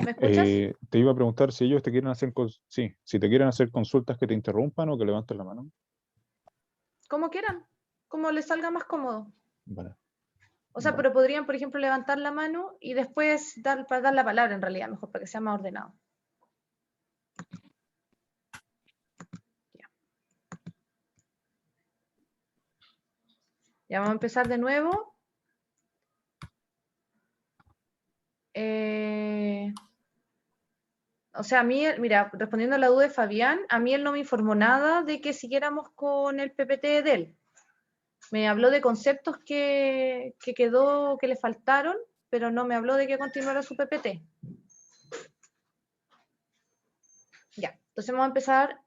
¿Me escuchas? Te iba a preguntar si ellos te quieren hacer, sí, si te quieren hacer consultas que te interrumpan o que levantes la mano. Como quieran, como les salga más cómodo. Vale. O sea, Vale. pero podrían, por ejemplo, levantar la mano y después para dar la palabra en realidad, mejor, para que sea más ordenado. Ya vamos a empezar de nuevo. O sea, a mí, mira, respondiendo a la duda de Fabián, a mí él no me informó nada de que siguiéramos con el PPT de él. Me habló de conceptos que quedó, que le faltaron, pero no me habló de que continuara su PPT. Ya, entonces vamos a empezar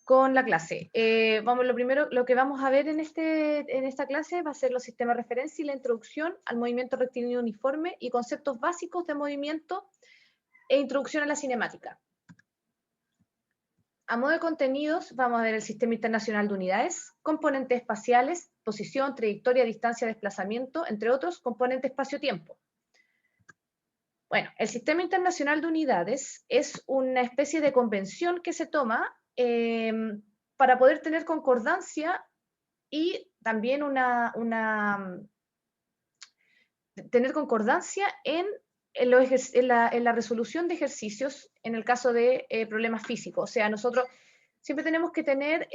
con la clase. Lo primero, lo que vamos a ver en esta clase va a ser los sistemas de referencia y la introducción al movimiento rectilíneo uniforme y conceptos básicos de movimiento e introducción a la cinemática. A modo de contenidos, vamos a ver el Sistema Internacional de Unidades, componentes espaciales, posición, trayectoria, distancia, desplazamiento, entre otros, componente espacio-tiempo. Bueno, el Sistema Internacional de Unidades es una especie de convención que se toma para poder tener concordancia y también tener concordancia en la resolución de ejercicios en el caso de problemas físicos. O sea, nosotros siempre tenemos que tener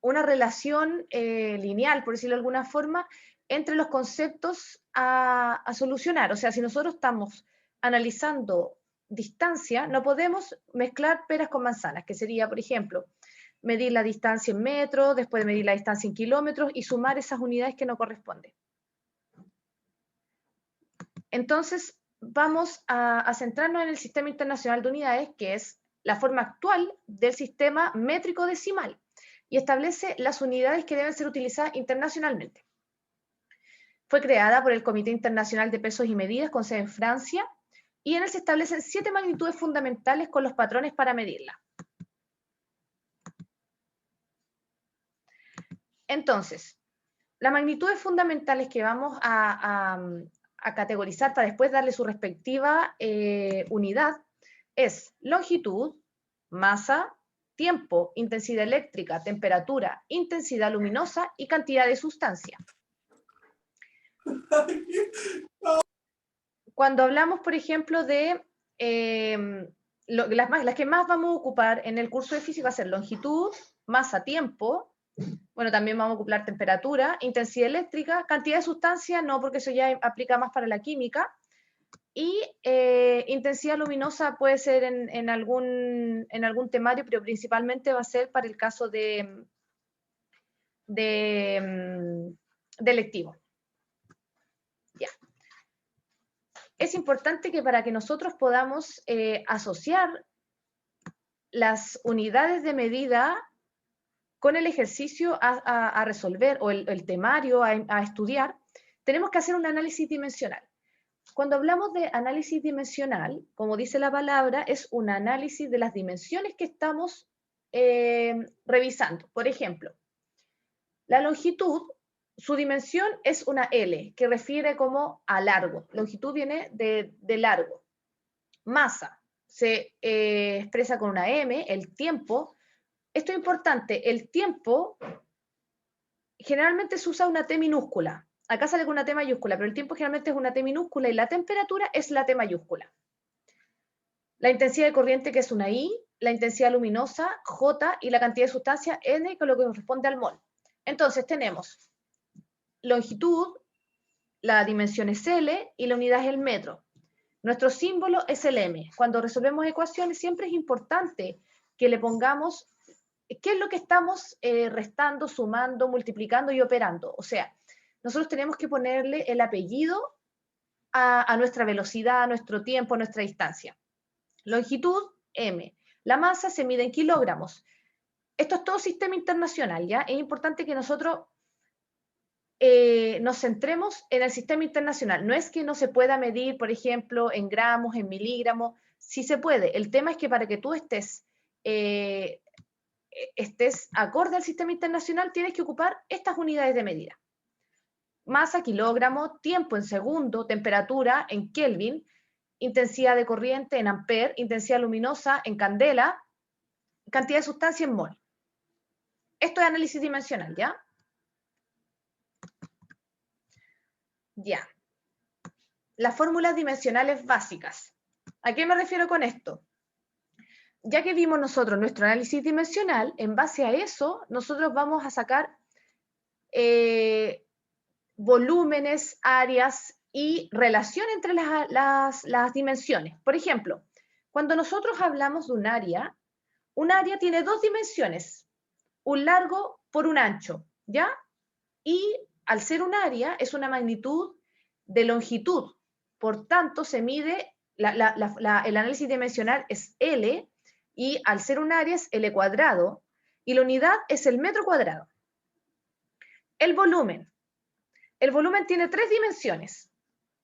una relación lineal, por decirlo de alguna forma, entre los conceptos a solucionar. O sea, si nosotros estamos analizando distancia, no podemos mezclar peras con manzanas, que sería, por ejemplo, medir la distancia en metros, después de medir la distancia en kilómetros y sumar esas unidades que no corresponden. Entonces, vamos a centrarnos en el Sistema Internacional de Unidades, que es la forma actual del sistema métrico decimal, y establece las unidades que deben ser utilizadas internacionalmente. Fue creada por el Comité Internacional de Pesos y Medidas, con sede en Francia, y en él se establecen 7 magnitudes fundamentales con los patrones para medirla. Entonces, las magnitudes fundamentales que vamos a categorizar para después darle su respectiva unidad es longitud, masa, tiempo, intensidad eléctrica, temperatura, intensidad luminosa y cantidad de sustancia. Cuando hablamos, por ejemplo, de las que más vamos a ocupar en el curso de física va a ser longitud, masa, tiempo. Bueno, también vamos a ocupar temperatura, intensidad eléctrica, cantidad de sustancia, no, porque eso ya aplica más para la química. Y intensidad luminosa puede ser en algún temario, pero principalmente va a ser para el caso de lectivo. Ya. Es importante que para que nosotros podamos asociar las unidades de medida con el ejercicio a resolver o el temario a estudiar, tenemos que hacer un análisis dimensional. Cuando hablamos de análisis dimensional, como dice la palabra, es un análisis de las dimensiones que estamos revisando. Por ejemplo, la longitud, su dimensión es una L, que refiere como a largo. Longitud viene de largo. Masa se expresa con una M, el tiempo. Esto es importante, el tiempo generalmente se usa una T minúscula. Acá sale con una T mayúscula, pero el tiempo generalmente es una T minúscula y la temperatura es la T mayúscula. La intensidad de corriente, que es una I, la intensidad luminosa, J, y la cantidad de sustancia, N, con lo que corresponde al mol. Entonces tenemos longitud, la dimensión es L y la unidad es el metro. Nuestro símbolo es el M. Cuando resolvemos ecuaciones siempre es importante que le pongamos qué es lo que estamos restando, sumando, multiplicando y operando. O sea, nosotros tenemos que ponerle el apellido a nuestra velocidad, a nuestro tiempo, a nuestra distancia. Longitud, M. La masa se mide en kilogramos. Esto es todo sistema internacional, ¿ya? Es importante que nosotros nos centremos en el sistema internacional. No es que no se pueda medir, por ejemplo, en gramos, en miligramos. Sí se puede. El tema es que para que tú estés acorde al sistema internacional, tienes que ocupar estas unidades de medida. Masa, kilogramo, tiempo en segundo, temperatura en Kelvin, intensidad de corriente en ampere, intensidad luminosa en candela, cantidad de sustancia en mol. Esto es análisis dimensional, ¿ya? Ya. Las fórmulas dimensionales básicas. ¿A qué me refiero con esto? Ya que vimos nosotros nuestro análisis dimensional, en base a eso, nosotros vamos a sacar volúmenes, áreas y relación entre las dimensiones. Por ejemplo, cuando nosotros hablamos de un área tiene dos dimensiones, un largo por un ancho, ¿ya? Y al ser un área es una magnitud de longitud, por tanto se mide, el análisis dimensional es L, y al ser un área es L cuadrado, y la unidad es el metro cuadrado. El volumen tiene tres dimensiones,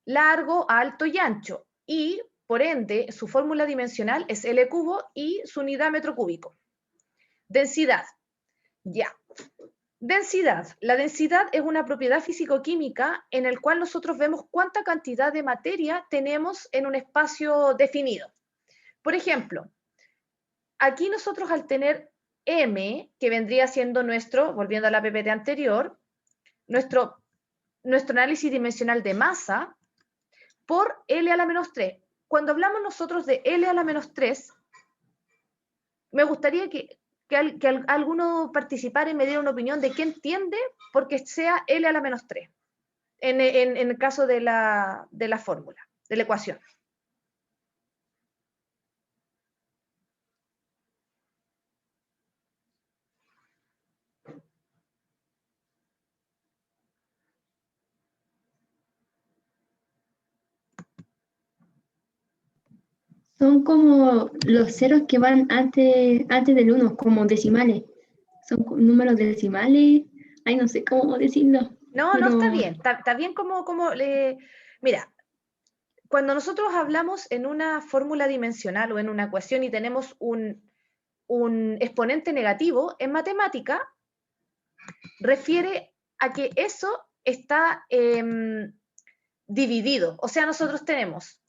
largo, alto y ancho, y por ende su fórmula dimensional es L cubo y su unidad metro cúbico. Densidad, ya. Densidad. La densidad es una propiedad físico-química en el cual nosotros vemos cuánta cantidad de materia tenemos en un espacio definido. Por ejemplo, aquí nosotros al tener M, que vendría siendo nuestro, volviendo a la PPT anterior, nuestro análisis dimensional de masa por L a la menos 3. Cuando hablamos nosotros de L a la menos 3, me gustaría que alguno participara y me diera una opinión de qué entiende porque sea L a la menos 3, en el caso de la fórmula, de la ecuación. Son como los ceros que van antes del 1, como decimales. Son números decimales. Ay, no sé cómo decirlo. No, pero... no, está bien. Está bien mira, cuando nosotros hablamos en una fórmula dimensional o en una ecuación y tenemos un exponente negativo, en matemática refiere a que eso está dividido. O sea, nosotros tenemos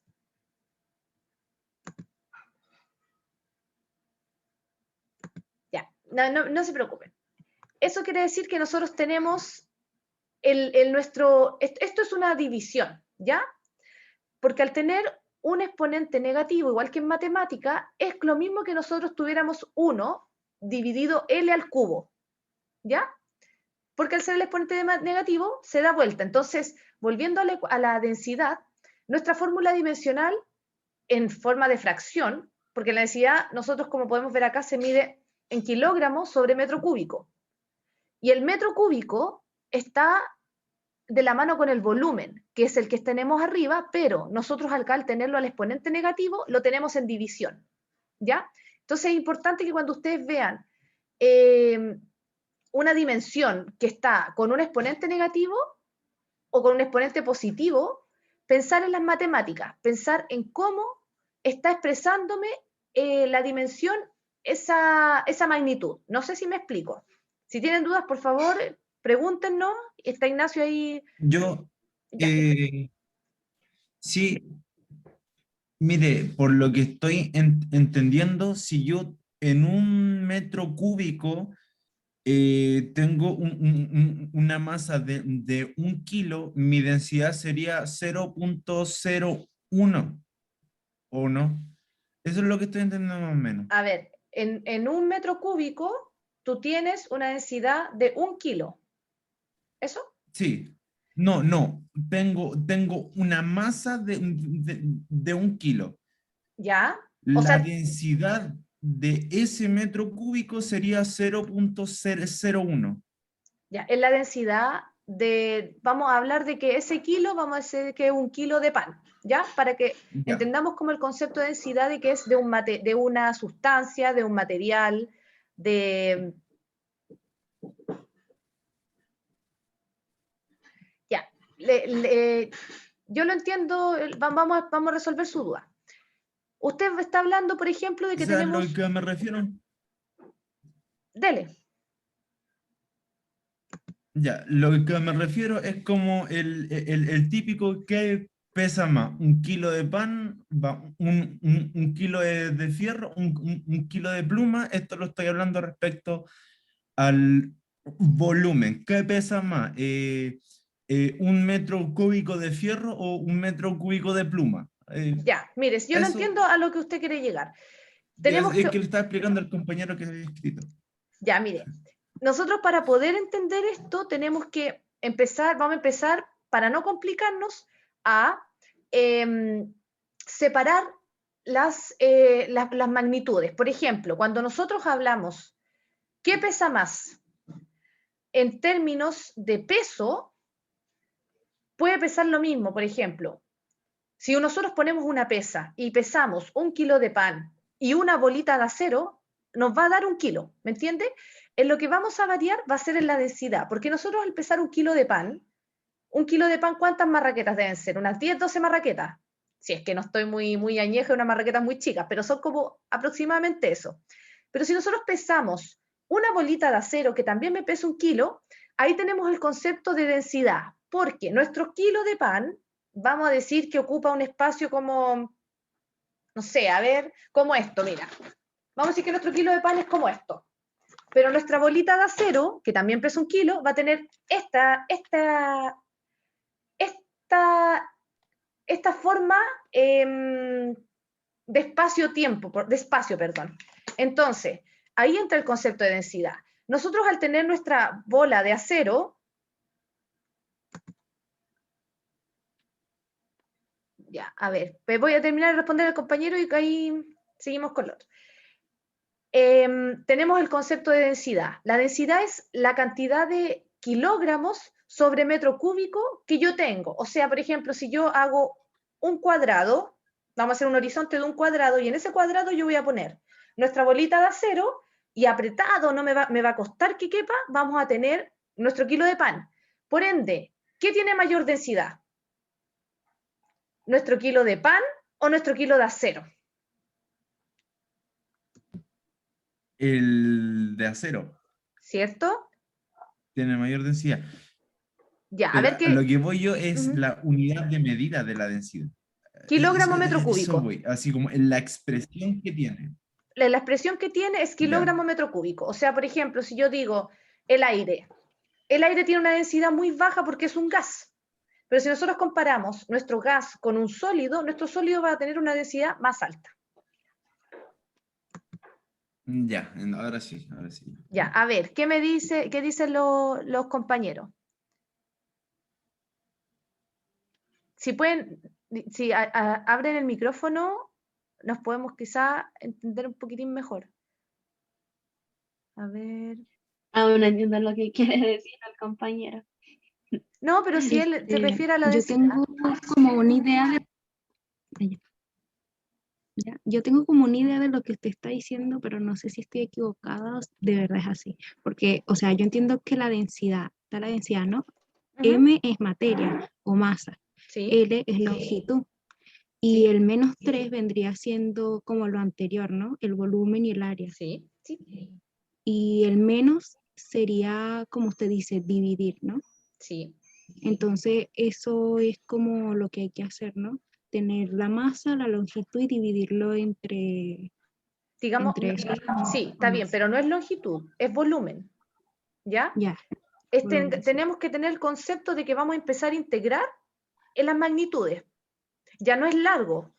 no se preocupen. Eso quiere decir que nosotros tenemos esto es una división, ¿ya? Porque al tener un exponente negativo, igual que en matemática, es lo mismo que nosotros tuviéramos 1 dividido L al cubo, ¿ya? Porque al ser el exponente negativo, se da vuelta. Entonces, volviendo a la densidad, nuestra fórmula dimensional en forma de fracción, porque la densidad, nosotros como podemos ver acá, se mide en kilogramos sobre metro cúbico. Y el metro cúbico está de la mano con el volumen, que es el que tenemos arriba, pero nosotros al tenerlo al exponente negativo, lo tenemos en división, ¿ya? Entonces es importante que cuando ustedes vean una dimensión que está con un exponente negativo o con un exponente positivo, pensar en las matemáticas, pensar en cómo está expresándome la dimensión esa magnitud. No sé si me explico. Si tienen dudas, por favor, pregúntenos. Está Ignacio ahí. Yo, sí, mire, por lo que estoy entendiendo, si yo en un metro cúbico tengo una masa de 1 kilo, mi densidad sería 0,01, ¿o no? Eso es lo que estoy entendiendo más o menos. A ver, en un metro cúbico, tú tienes una densidad de 1 kilo. ¿Eso? Sí. No, tengo una masa de 1 kilo. ¿Ya? La O sea, densidad de ese metro cúbico sería 0,001. ya, es la densidad vamos a hablar de que ese kilo, vamos a decir que es 1 kilo de pan, ¿ya? Para que Ya. entendamos como el concepto de densidad de que es de una sustancia, de un material, Ya, yo lo entiendo, vamos a resolver su duda. Usted está hablando, por ejemplo, de que O sea, tenemos... lo que me refiero... Dele. Ya, lo que me refiero es como el típico que pesa más un kilo de pan, un kilo de fierro, un kilo de pluma? Esto lo estoy hablando respecto al volumen. ¿Qué pesa más? ¿Un metro cúbico de fierro o un metro cúbico de pluma? Ya, mire, yo lo Eso entiendo a lo que usted quiere llegar. es Tenemos que que, le estaba explicando al compañero que había escrito. ya, mire, nosotros para poder entender esto tenemos que empezar, vamos a empezar, para no complicarnos, a separar las magnitudes. Por ejemplo, cuando nosotros hablamos, ¿qué pesa más? En términos de peso, puede pesar lo mismo. Por ejemplo, si nosotros ponemos una pesa y pesamos 1 kilo de pan y una bolita de acero, nos va a dar 1 kilo, ¿me entiende? En lo que vamos a variar va a ser en la densidad, porque nosotros al pesar 1 kilo de pan, ¿cuántas marraquetas deben ser? Unas 10, 12 marraquetas. Si es que no estoy muy añeja, unas marraquetas muy chicas, pero son como aproximadamente eso. Pero si nosotros pesamos una bolita de acero que también me pesa 1 kilo, ahí tenemos el concepto de densidad, porque nuestro kilo de pan, vamos a decir que ocupa un espacio como, no sé, a ver, como esto, mira. Vamos a decir que nuestro kilo de pan es como esto. Pero nuestra bolita de acero, que también pesa 1 kilo, va a tener esta forma de espacio-tiempo, de espacio, perdón. Entonces, ahí entra el concepto de densidad. Nosotros al tener nuestra bola de acero, ya, a ver, voy a terminar de responder al compañero y ahí seguimos con lo otro. Tenemos el concepto de densidad. La densidad es la cantidad de kilogramos sobre metro cúbico que yo tengo. O sea, por ejemplo, si yo hago un cuadrado, vamos a hacer un horizonte de un cuadrado y en ese cuadrado yo voy a poner nuestra bolita de acero y apretado, no me va a costar que quepa, vamos a tener nuestro kilo de pan. Por ende, ¿qué tiene mayor densidad? ¿Nuestro kilo de pan o nuestro kilo de acero? El de acero ¿Cierto? tiene mayor densidad. Ya, a Pero ver a qué. lo que voy yo es Uh-huh. la unidad de medida de la densidad. Kilogramo metro Eso cúbico. voy, así como en la expresión que tiene. La expresión que tiene es kilogramo metro cúbico. O sea, por ejemplo, si yo digo el aire tiene una densidad muy baja porque es un gas. Pero si nosotros comparamos nuestro gas con un sólido, nuestro sólido va a tener una densidad más alta. Ya, ahora sí, ahora sí. Ya, a ver, ¿qué dicen los compañeros? Si pueden, si abren el micrófono, nos podemos quizá entender un poquitín mejor. A ver. Aún no entiendo lo que quiere decir el compañero. No, pero si él se refiere a la Yo densidad. tengo como una idea de... Ya, yo tengo como una idea de lo que usted está diciendo, pero no sé si estoy equivocada, de verdad es así. Porque, o sea, yo entiendo que la densidad, está la densidad, ¿no? M es materia o masa, Sí. L es longitud. Y el -3 vendría siendo como lo anterior, ¿no? El volumen y el área. Sí. Y el menos sería, como usted dice, dividir, ¿no? Sí. Entonces, eso es como lo que hay que hacer, ¿no? Tener la masa, la longitud y dividirlo entre... Digamos, sí, está bien, pero no es longitud, es volumen. ¿Ya? Ya. Tenemos que tener el concepto de que vamos a empezar a integrar en las magnitudes. Ya no es largo,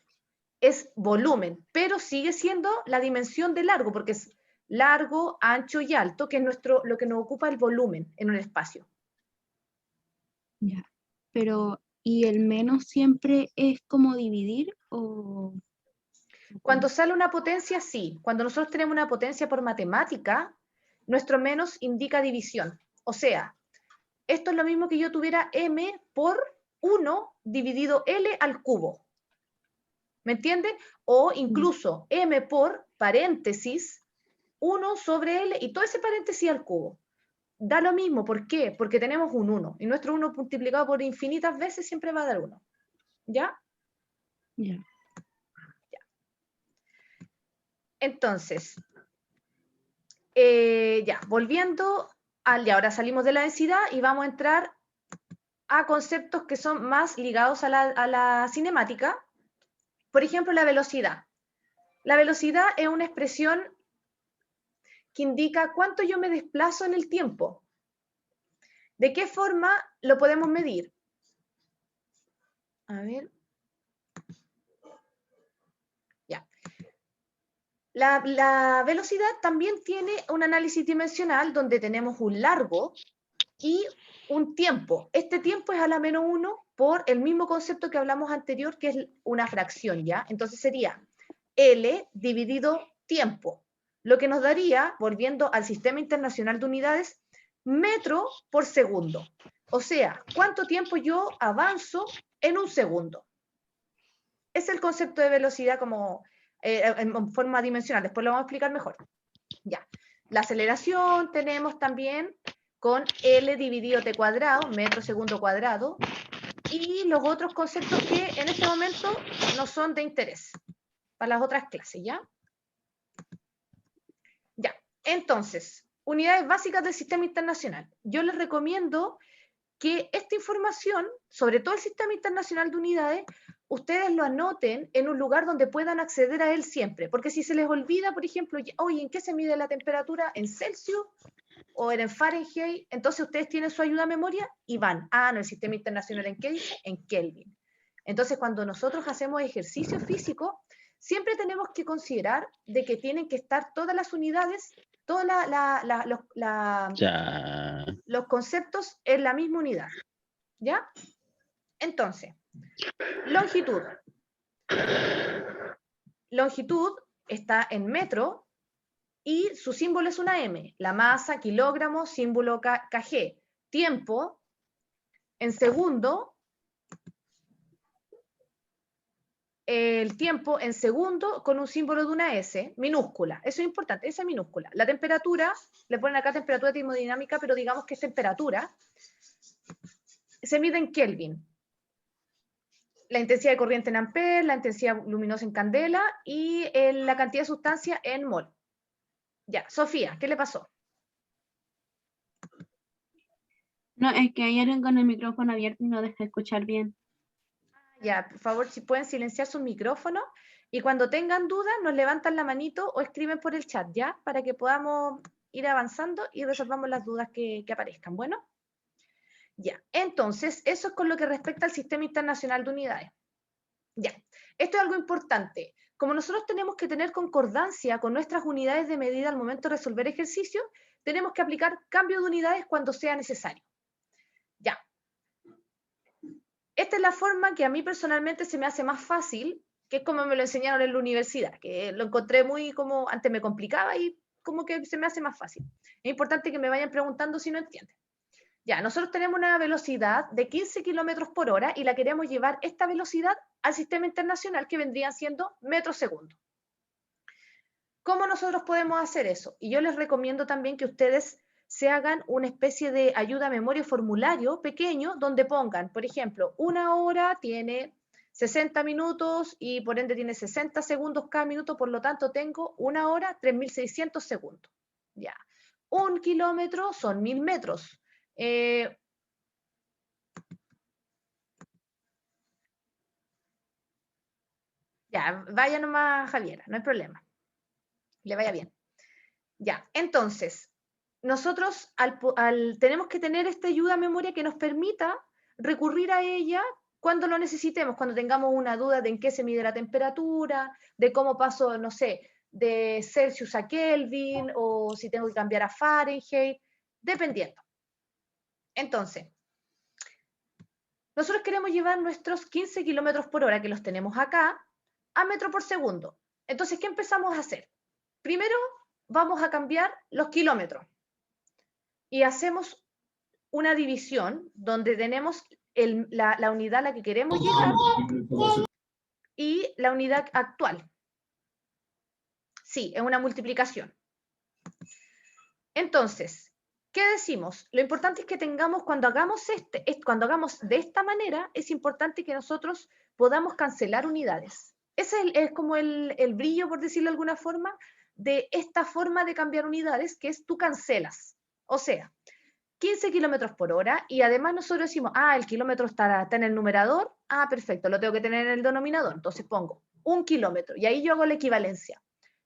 es volumen, pero sigue siendo la dimensión de largo, porque es largo, ancho y alto, que es lo que nos ocupa el volumen en un espacio. Ya. Pero, ¿y el menos siempre es como dividir o...? Cuando sale una potencia, sí. Cuando nosotros tenemos una potencia por matemática, nuestro menos indica división. O sea, esto es lo mismo que yo tuviera m por 1 dividido L al cubo. ¿Me entienden? O incluso m por paréntesis 1 sobre L y todo ese paréntesis al cubo. Da lo mismo. ¿Por qué? Porque tenemos un 1 y nuestro 1 multiplicado por infinitas veces siempre va a dar 1. ¿Ya? Ya. Entonces, ya, volviendo y ahora salimos de la densidad y vamos a entrar a conceptos que son más ligados a la cinemática. Por ejemplo, la velocidad. La velocidad es una expresión que indica cuánto yo me desplazo en el tiempo. ¿De qué forma lo podemos medir? A ver. Ya. La velocidad también tiene un análisis dimensional donde tenemos un largo y un tiempo. Este tiempo es a la menos 1 por el mismo concepto que hablamos anterior, que es una fracción, ¿ya? Entonces sería L dividido tiempo, lo que nos daría, volviendo al Sistema Internacional de Unidades, metro por segundo. O sea, ¿cuánto tiempo yo avanzo en un segundo? Es el concepto de velocidad como en forma dimensional. Después lo vamos a explicar mejor. Ya. La aceleración tenemos también con L dividido T cuadrado, metro segundo cuadrado, y los otros conceptos que en este momento no son de interés para las otras clases, ¿ya? Ya, entonces, unidades básicas del Sistema Internacional. Yo les recomiendo que esta información, sobre todo el Sistema Internacional de Unidades, ustedes lo anoten en un lugar donde puedan acceder a él siempre, porque si se les olvida, por ejemplo, oye, ¿en qué se mide la temperatura? ¿En Celsius o en Fahrenheit? Entonces ustedes tienen su ayuda a memoria y van, no, el Sistema Internacional ¿en qué dice? En Kelvin. Entonces cuando nosotros hacemos ejercicio físico, siempre tenemos que considerar de que tienen que estar todas las unidades, todos los conceptos en la misma unidad, ¿ya? Entonces, longitud. Longitud está en metro y su símbolo es una M. La masa, kilogramo, símbolo kg. Tiempo, en segundo, el tiempo en segundo con un símbolo de una S, minúscula. Eso es importante, esa minúscula. La temperatura, le ponen acá temperatura termodinámica, pero digamos que es temperatura, se mide en Kelvin. La intensidad de corriente en amperes, la intensidad luminosa en candela y la cantidad de sustancia en mol. Ya, Sofía, ¿qué le pasó? No, es que hay alguien con el micrófono abierto y no deja escuchar bien. Ya, por favor, si pueden silenciar sus micrófonos y cuando tengan dudas nos levantan la manito o escriben por el chat, ¿ya? Para que podamos ir avanzando y resolvamos las dudas que aparezcan. Bueno, ya. Entonces, eso es con lo que respecta al Sistema Internacional de Unidades. Ya, esto es algo importante. Como nosotros tenemos que tener concordancia con nuestras unidades de medida al momento de resolver ejercicios, tenemos que aplicar cambio de unidades cuando sea necesario. Ya. Esta es la forma que a mí personalmente se me hace más fácil, que es como me lo enseñaron en la universidad, que lo encontré muy como, antes me complicaba y como que se me hace más fácil. Es importante que me vayan preguntando si no entienden. Ya, nosotros tenemos una velocidad de 15 kilómetros por hora y la queremos llevar esta velocidad al Sistema Internacional que vendrían siendo metros segundo. ¿Cómo nosotros podemos hacer eso? Y yo les recomiendo también que ustedes se hagan una especie de ayuda a memoria formulario pequeño donde pongan, por ejemplo, una hora tiene 60 minutos y por ende tiene 60 segundos cada minuto, por lo tanto tengo una hora, 3.600 segundos. Ya. 1 kilómetro son 1.000 metros. Ya, vaya nomás Javiera, no hay problema. Le vaya bien. Ya, entonces, nosotros tenemos que tener esta ayuda a memoria que nos permita recurrir a ella cuando lo necesitemos, cuando tengamos una duda de en qué se mide la temperatura, de cómo paso, no sé, de Celsius a Kelvin, o si tengo que cambiar a Fahrenheit, dependiendo. Entonces, nosotros queremos llevar nuestros 15 kilómetros por hora, que los tenemos acá, a metro por segundo. Entonces, ¿qué empezamos a hacer? Primero, vamos a cambiar los kilómetros y hacemos una división donde tenemos la unidad a la que queremos llegar y la unidad actual. Sí, es una multiplicación. Entonces, ¿qué decimos? Lo importante es que tengamos, cuando hagamos de esta manera, es importante que nosotros podamos cancelar unidades. Ese es como el brillo, por decirlo de alguna forma, de esta forma de cambiar unidades, que es tú cancelas. O sea, 15 kilómetros por hora, y además nosotros decimos, el kilómetro está en el numerador, perfecto, lo tengo que tener en el denominador, entonces pongo 1 kilómetro, y ahí yo hago la equivalencia.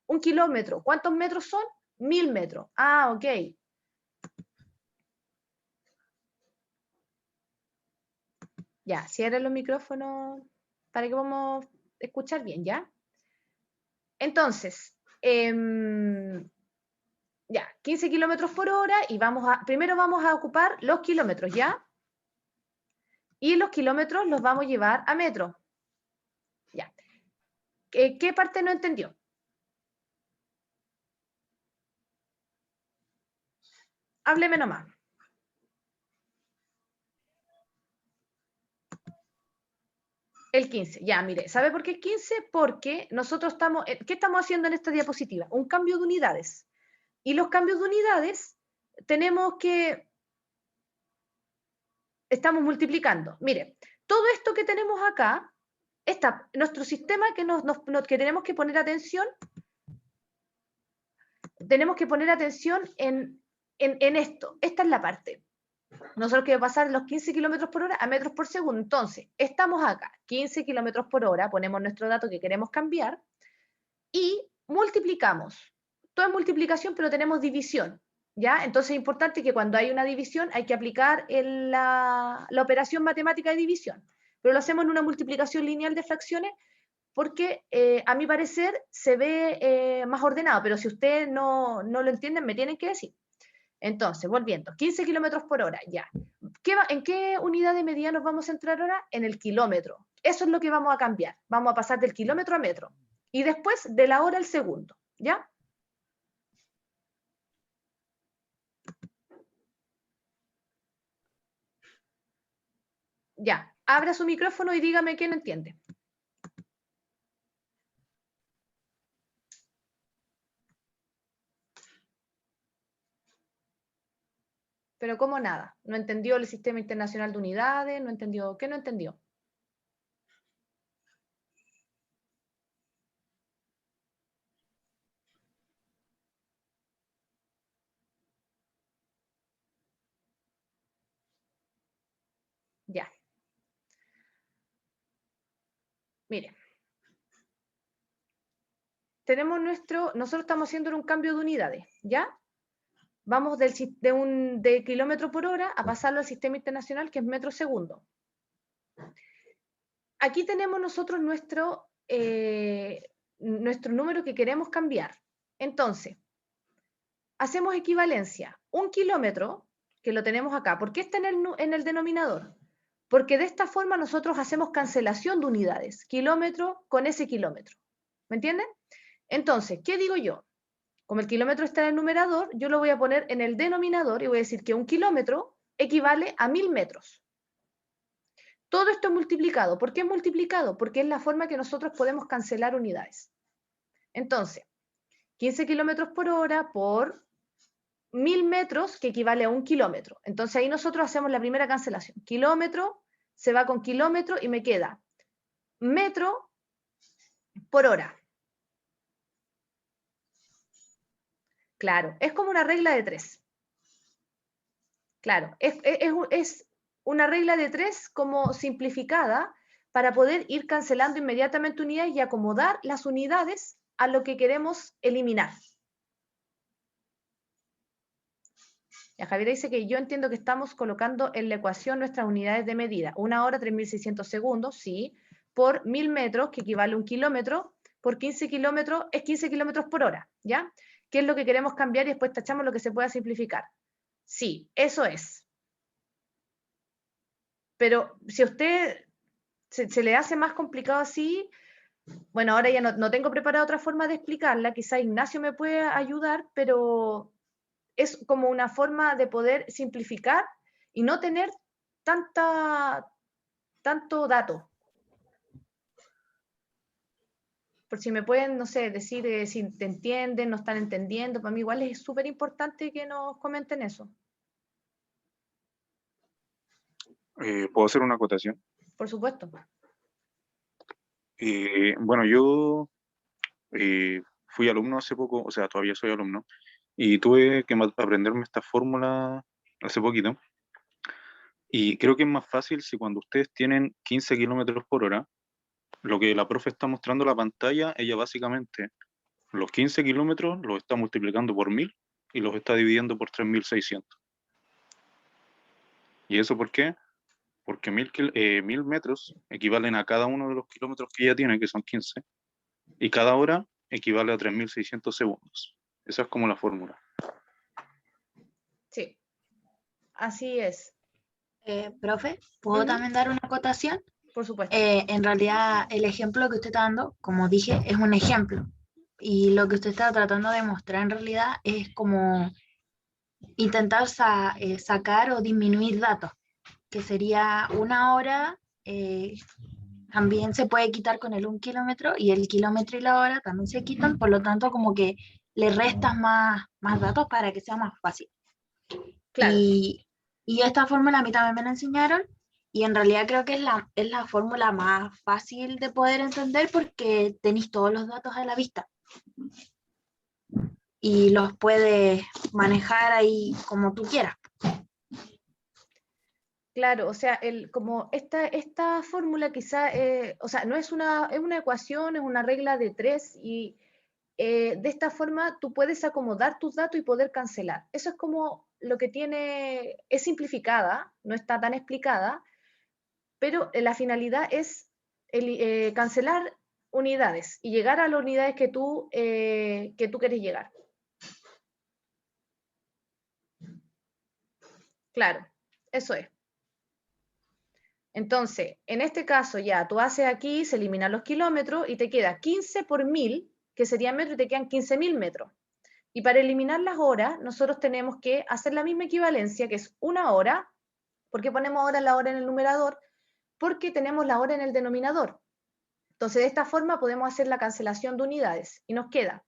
1 kilómetro, ¿cuántos metros son? 1000 metros. Ok. Ya, cierren los micrófonos para que podamos escuchar bien, ¿ya? Entonces, ya, 15 kilómetros por hora, y primero vamos a ocupar los kilómetros, ¿ya? Y los kilómetros los vamos a llevar a metros. Ya. ¿Qué parte no entendió? Hábleme nomás. El 15, ya, mire, ¿sabe por qué el 15? Porque nosotros ¿qué estamos haciendo en esta diapositiva? Un cambio de unidades. Y los cambios de unidades estamos multiplicando. Mire, todo esto que tenemos acá, nuestro sistema que tenemos que poner atención, en esto. Esta es la parte. Nosotros queremos pasar los 15 kilómetros por hora a metros por segundo. Entonces, estamos acá, 15 kilómetros por hora, ponemos nuestro dato que queremos cambiar y multiplicamos. Todo es multiplicación, pero tenemos división, ¿ya? Entonces es importante que cuando hay una división hay que aplicar la operación matemática de división, pero lo hacemos en una multiplicación lineal de fracciones porque a mi parecer se ve más ordenado, pero si ustedes no lo entienden me tienen que decir. Entonces, volviendo, 15 kilómetros por hora, ya. ¿En qué unidad de medida nos vamos a centrar ahora? En el kilómetro. Eso es lo que vamos a cambiar. Vamos a pasar del kilómetro a metro. Y después de la hora al segundo, ¿ya? Ya, abra su micrófono y dígame quién entiende. Pero ¿cómo nada? ¿No entendió el Sistema Internacional de Unidades? ¿No entendió? ¿Qué no entendió? Ya. Mire. Nosotros estamos haciendo un cambio de unidades, ¿ya? Vamos de kilómetro por hora a pasarlo al Sistema Internacional, que es metro segundo. Aquí tenemos nosotros nuestro número que queremos cambiar. Entonces, hacemos equivalencia. 1 kilómetro, que lo tenemos acá, ¿por qué está en el denominador? Porque de esta forma nosotros hacemos cancelación de unidades, kilómetro con ese kilómetro. ¿Me entienden? Entonces, ¿qué digo yo? Como el kilómetro está en el numerador, yo lo voy a poner en el denominador y voy a decir que 1 kilómetro equivale a 1000 metros. Todo esto es multiplicado. ¿Por qué es multiplicado? Porque es la forma que nosotros podemos cancelar unidades. Entonces, 15 kilómetros por hora por 1000 metros, que equivale a 1 kilómetro. Entonces ahí nosotros hacemos la primera cancelación. Kilómetro se va con kilómetro y me queda metro por hora. Claro, es como una regla de 3. Claro, es una regla de 3 como simplificada para poder ir cancelando inmediatamente unidades y acomodar las unidades a lo que queremos eliminar. Ya, Javier dice que yo entiendo que estamos colocando en la ecuación nuestras unidades de medida. 1 hora, 3600 segundos, sí, por 1000 metros, que equivale a 1 kilómetro, por 15 kilómetros, es 15 kilómetros por hora, ¿ya? ¿Qué es lo que queremos cambiar? Y después tachamos lo que se pueda simplificar. Sí, eso es. Pero si a usted se le hace más complicado así, bueno, ahora ya no tengo preparada otra forma de explicarla, quizá Ignacio me puede ayudar, pero es como una forma de poder simplificar y no tener tanto dato. Por si me pueden, no sé, decir si te entienden, no están entendiendo, para mí igual es súper importante que nos comenten eso. ¿Puedo hacer una acotación? Por supuesto. Bueno, yo fui alumno hace poco, o sea, todavía soy alumno, y tuve que aprenderme esta fórmula hace poquito, y creo que es más fácil si cuando ustedes tienen 15 kilómetros por hora, lo que la profe está mostrando en la pantalla, ella básicamente los 15 kilómetros los está multiplicando por 1000 y los está dividiendo por 3600. ¿Y eso por qué? Porque 1000 metros equivalen a cada uno de los kilómetros que ella tiene, que son 15, y cada hora equivale a 3600 segundos. Esa es como la fórmula. Sí, así es, Profe, ¿puedo Ujú. también dar una acotación? por supuesto. En realidad, el ejemplo que usted está dando, como dije, es un ejemplo. Y lo que usted está tratando de mostrar en realidad es como intentar sacar o disminuir datos, que sería una hora, también se puede quitar con el 1 kilómetro y el kilómetro y la hora también se quitan, por lo tanto como que le restas más datos para que sea más fácil. Claro, Y esta fórmula a mí también me la enseñaron y en realidad creo que es la fórmula más fácil de poder entender porque tenéis todos los datos a la vista y los puedes manejar ahí como tú quieras. claro, o sea, como esta fórmula quizá, o sea, no es es una ecuación, es una regla de 3 y de esta forma tú puedes acomodar tus datos y poder cancelar. Eso es como lo que tiene, es simplificada, no está tan explicada, pero la finalidad es cancelar unidades y llegar a las unidades que tú quieres llegar. Claro, eso es. Entonces, en este caso ya tú haces aquí, se eliminan los kilómetros y te queda 15 por 1000, que serían metros, y te quedan 15.000 metros. Y para eliminar las horas, nosotros tenemos que hacer la misma equivalencia, que es una hora. ¿Por qué ponemos ahora la hora en el numerador? Porque tenemos la hora en el denominador. Entonces, de esta forma podemos hacer la cancelación de unidades y nos queda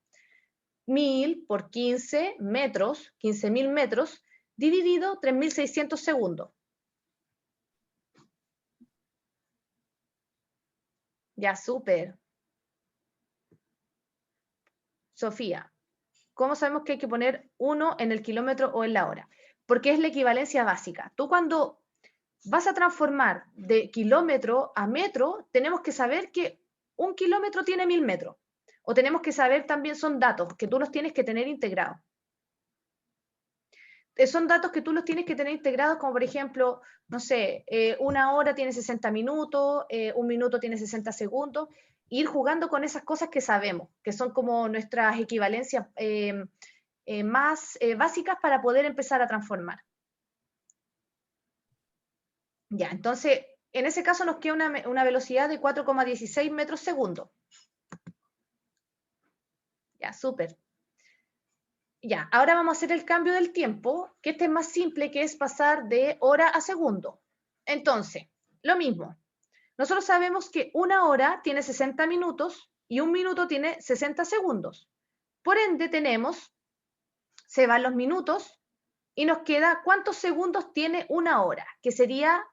1000 por 15 metros, 15.000 metros, dividido 3.600 segundos. Ya, súper. Sofía, ¿cómo sabemos que hay que poner 1 en el kilómetro o en la hora? Porque es la equivalencia básica. Tú cuando vas a transformar de kilómetro a metro, tenemos que saber que 1 kilómetro tiene 1000 metros. O tenemos que saber también, son datos que tú los tienes que tener integrados. Son datos que tú los tienes que tener integrados, como por ejemplo, no sé, una hora tiene 60 minutos, un minuto tiene 60 segundos, ir jugando con esas cosas que sabemos, que son como nuestras equivalencias más básicas para poder empezar a transformar. Ya, entonces, en ese caso nos queda una velocidad de 4,16 metros segundo. Ya, súper. Ya, ahora vamos a hacer el cambio del tiempo, que este es más simple, que es pasar de hora a segundo. Entonces, lo mismo. Nosotros sabemos que una hora tiene 60 minutos y un minuto tiene 60 segundos. Por ende, se van los minutos y nos queda cuántos segundos tiene una hora, que sería,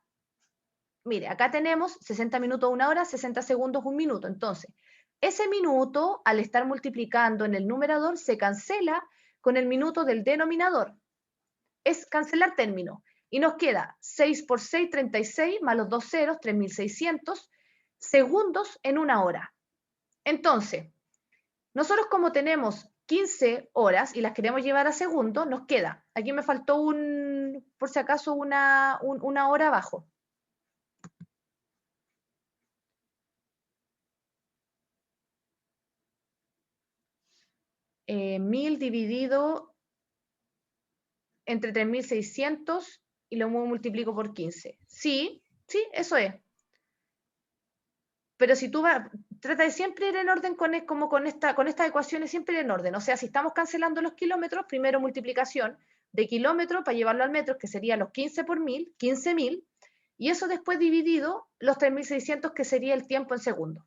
mire, acá tenemos 60 minutos una hora, 60 segundos un minuto. Entonces, ese minuto, al estar multiplicando en el numerador, se cancela con el minuto del denominador. Es cancelar término. Y nos queda 6 por 6, 36, más los dos ceros, 3.600 segundos en una hora. Entonces, nosotros como tenemos 15 horas y las queremos llevar a segundos, nos queda, aquí me faltó por si acaso, una hora abajo. Eh, 1000 dividido entre 3.600 y lo multiplico por 15. Sí, sí, eso es. Pero si tú trata de siempre ir en orden como con estas ecuaciones, siempre ir en orden. O sea, si estamos cancelando los kilómetros, primero multiplicación de kilómetro para llevarlo al metro, que sería los 15 por 1000, 15.000, y eso después dividido los 3.600, que sería el tiempo en segundos.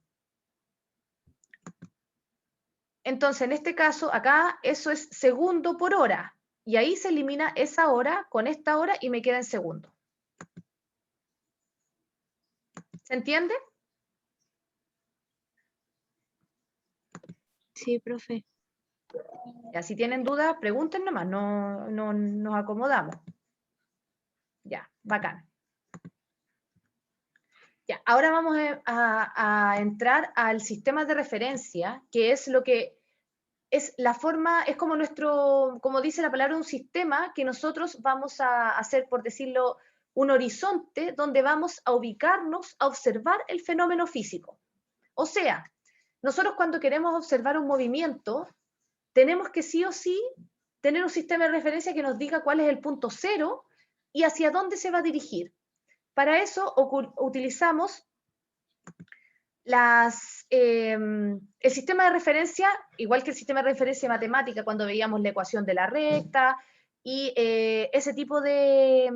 Entonces, en este caso, acá eso es segundo por hora, y ahí se elimina esa hora con esta hora y me queda en segundo. ¿Se entiende? Sí, profe. Ya, si tienen dudas, pregunten nomás, no nos acomodamos. Ya, bacán. Ya, ahora vamos a entrar al sistema de referencia, que es lo que es la forma, es como nuestro, como dice la palabra, un sistema que nosotros vamos a hacer, por decirlo, un horizonte donde vamos a ubicarnos a observar el fenómeno físico. O sea, nosotros cuando queremos observar un movimiento, tenemos que sí o sí tener un sistema de referencia que nos diga cuál es el punto cero y hacia dónde se va a dirigir. Para eso utilizamos el sistema de referencia, igual que el sistema de referencia matemática, cuando veíamos la ecuación de la recta y ese tipo de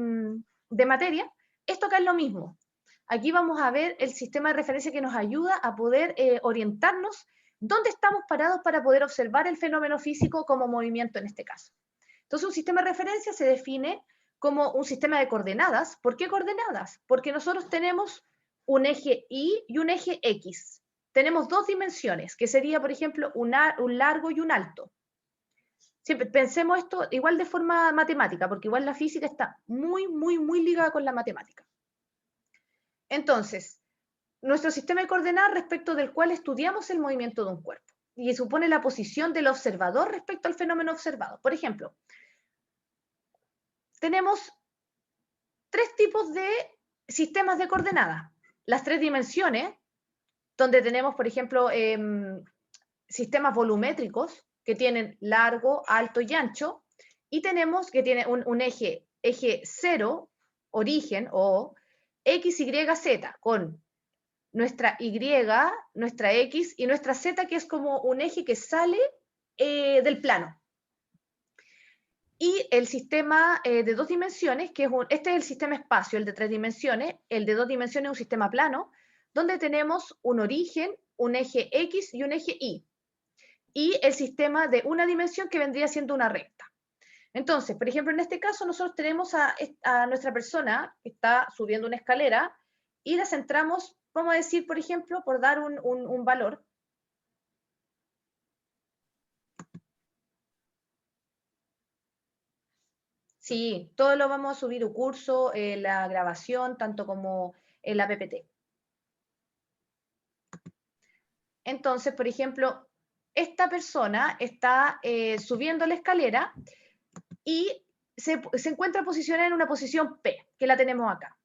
materia, esto acá es lo mismo. Aquí vamos a ver el sistema de referencia que nos ayuda a poder orientarnos dónde estamos parados para poder observar el fenómeno físico como movimiento en este caso. Entonces, un sistema de referencia se define como un sistema de coordenadas. ¿Por qué coordenadas? Porque nosotros tenemos un eje Y y un eje X. Tenemos dos dimensiones, que sería, por ejemplo, un largo y un alto. Siempre pensemos esto igual de forma matemática, porque igual la física está muy, muy, muy ligada con la matemática. Entonces, nuestro sistema de coordenadas respecto del cual estudiamos el movimiento de un cuerpo y supone la posición del observador respecto al fenómeno observado. Por ejemplo, tenemos tres tipos de sistemas de coordenadas. Las tres dimensiones, donde tenemos, por ejemplo, sistemas volumétricos que tienen largo, alto y ancho, y tenemos que tiene un eje 0, origen, o X, Y, Z, con nuestra Y, nuestra X y nuestra Z, que es como un eje que sale del plano. Y el sistema de dos dimensiones, que es este es el sistema espacio, el de tres dimensiones. El de dos dimensiones es un sistema plano, donde tenemos un origen, un eje X y un eje Y. Y el sistema de una dimensión que vendría siendo una recta. Entonces, por ejemplo, en este caso nosotros tenemos a nuestra persona que está subiendo una escalera y la centramos, vamos a decir, por ejemplo, por dar un valor. Sí, todo lo vamos a subir un curso, la grabación, tanto como la PPT. Entonces, por ejemplo, esta persona está subiendo la escalera y se encuentra posicionada en una posición P, que la tenemos acá.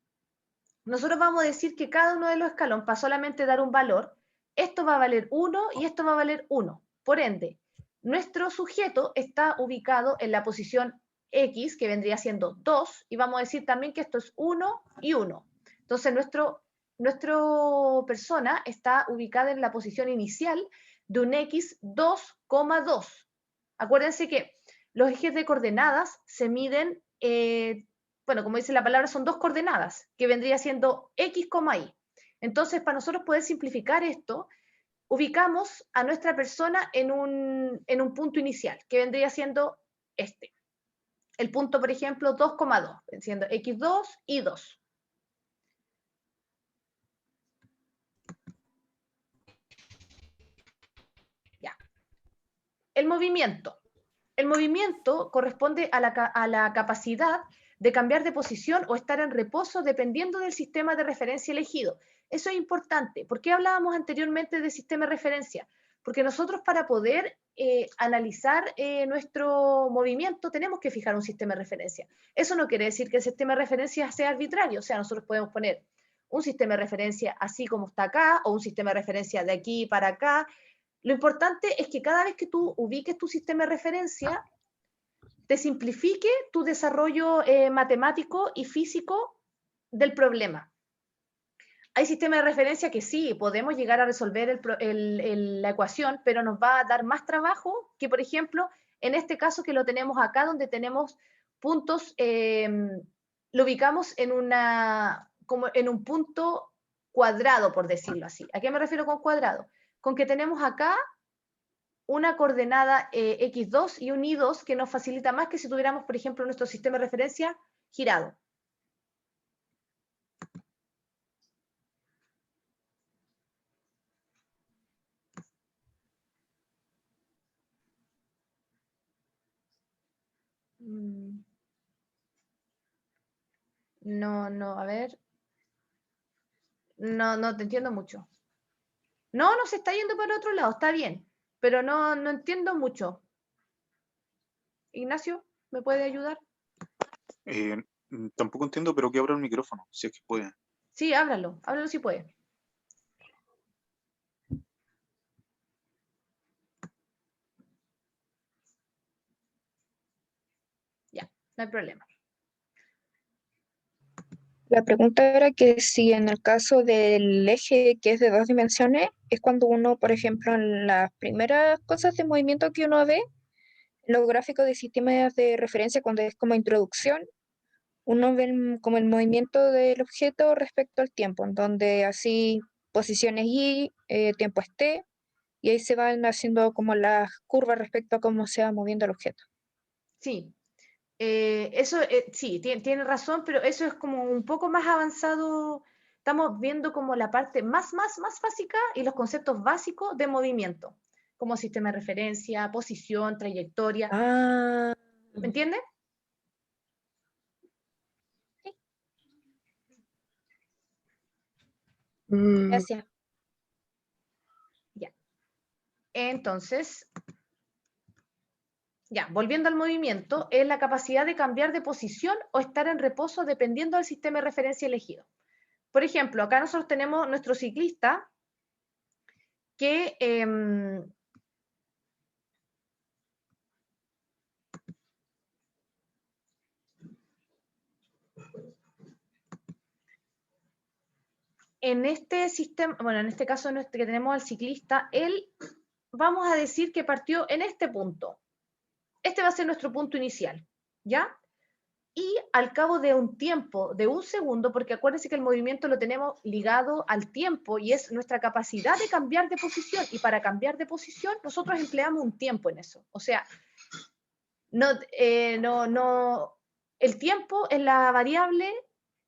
Nosotros vamos a decir que cada uno de los escalones, para solamente dar un valor, esto va a valer 1 y esto va a valer 1. Por ende, nuestro sujeto está ubicado en la posición X, que vendría siendo 2, y vamos a decir también que esto es 1 y 1. Entonces, nuestra persona está ubicada en la posición inicial de un X 2,2. Acuérdense que los ejes de coordenadas se miden, bueno, como dice la palabra, son dos coordenadas, que vendría siendo X, Y. Entonces, para nosotros poder simplificar esto, ubicamos a nuestra persona en un punto inicial, que vendría siendo este. El punto, por ejemplo, 2,2, siendo X2 y 2. Ya. El movimiento. El movimiento corresponde a la capacidad de cambiar de posición o estar en reposo dependiendo del sistema de referencia elegido. Eso es importante. ¿Por qué hablábamos anteriormente de sistema de referencia? Porque nosotros para poder analizar nuestro movimiento tenemos que fijar un sistema de referencia. Eso no quiere decir que el sistema de referencia sea arbitrario, o sea, nosotros podemos poner un sistema de referencia así como está acá, o un sistema de referencia de aquí para acá. Lo importante es que cada vez que tú ubiques tu sistema de referencia, te simplifique tu desarrollo matemático y físico del problema. Hay sistemas de referencia que sí, podemos llegar a resolver la ecuación, pero nos va a dar más trabajo que, por ejemplo, en este caso que lo tenemos acá, donde tenemos puntos, lo ubicamos como en un punto cuadrado, por decirlo así. ¿A qué me refiero con cuadrado? Con que tenemos acá una coordenada X2 y un Y2 que nos facilita más que si tuviéramos, por ejemplo, nuestro sistema de referencia girado. No, a ver. No te entiendo mucho. No se está yendo para otro lado, está bien, pero no entiendo mucho. Ignacio, ¿me puede ayudar? Tampoco entiendo, pero que abra el micrófono, si es que puede. Sí, háblalo si puede. Ya, no hay problema. La pregunta era que si en el caso del eje que es de 2 dimensiones, es cuando uno, por ejemplo, en las primeras cosas de movimiento que uno ve, los gráficos de sistemas de referencia, cuando es como introducción, uno ve como el movimiento del objeto respecto al tiempo, en donde así posiciones Y, tiempo es T, y ahí se van haciendo como las curvas respecto a cómo se va moviendo el objeto. Sí, eso sí, tiene razón, pero eso es como un poco más avanzado. Estamos viendo como la parte más básica y los conceptos básicos de movimiento, como sistema de referencia, posición, trayectoria. Ah, ¿Me entiendes? gracias. Ya. Entonces, ya, volviendo al movimiento, es la capacidad de cambiar de posición o estar en reposo dependiendo del sistema de referencia elegido. Por ejemplo, acá nosotros tenemos nuestro ciclista que en este sistema, bueno, en este caso que tenemos al ciclista, él, vamos a decir que partió en este punto. Este va a ser nuestro punto inicial, ¿ya? Y al cabo de un tiempo, de un segundo, porque acuérdense que el movimiento lo tenemos ligado al tiempo y es nuestra capacidad de cambiar de posición, y para cambiar de posición nosotros empleamos un tiempo en eso. O sea, el tiempo es la variable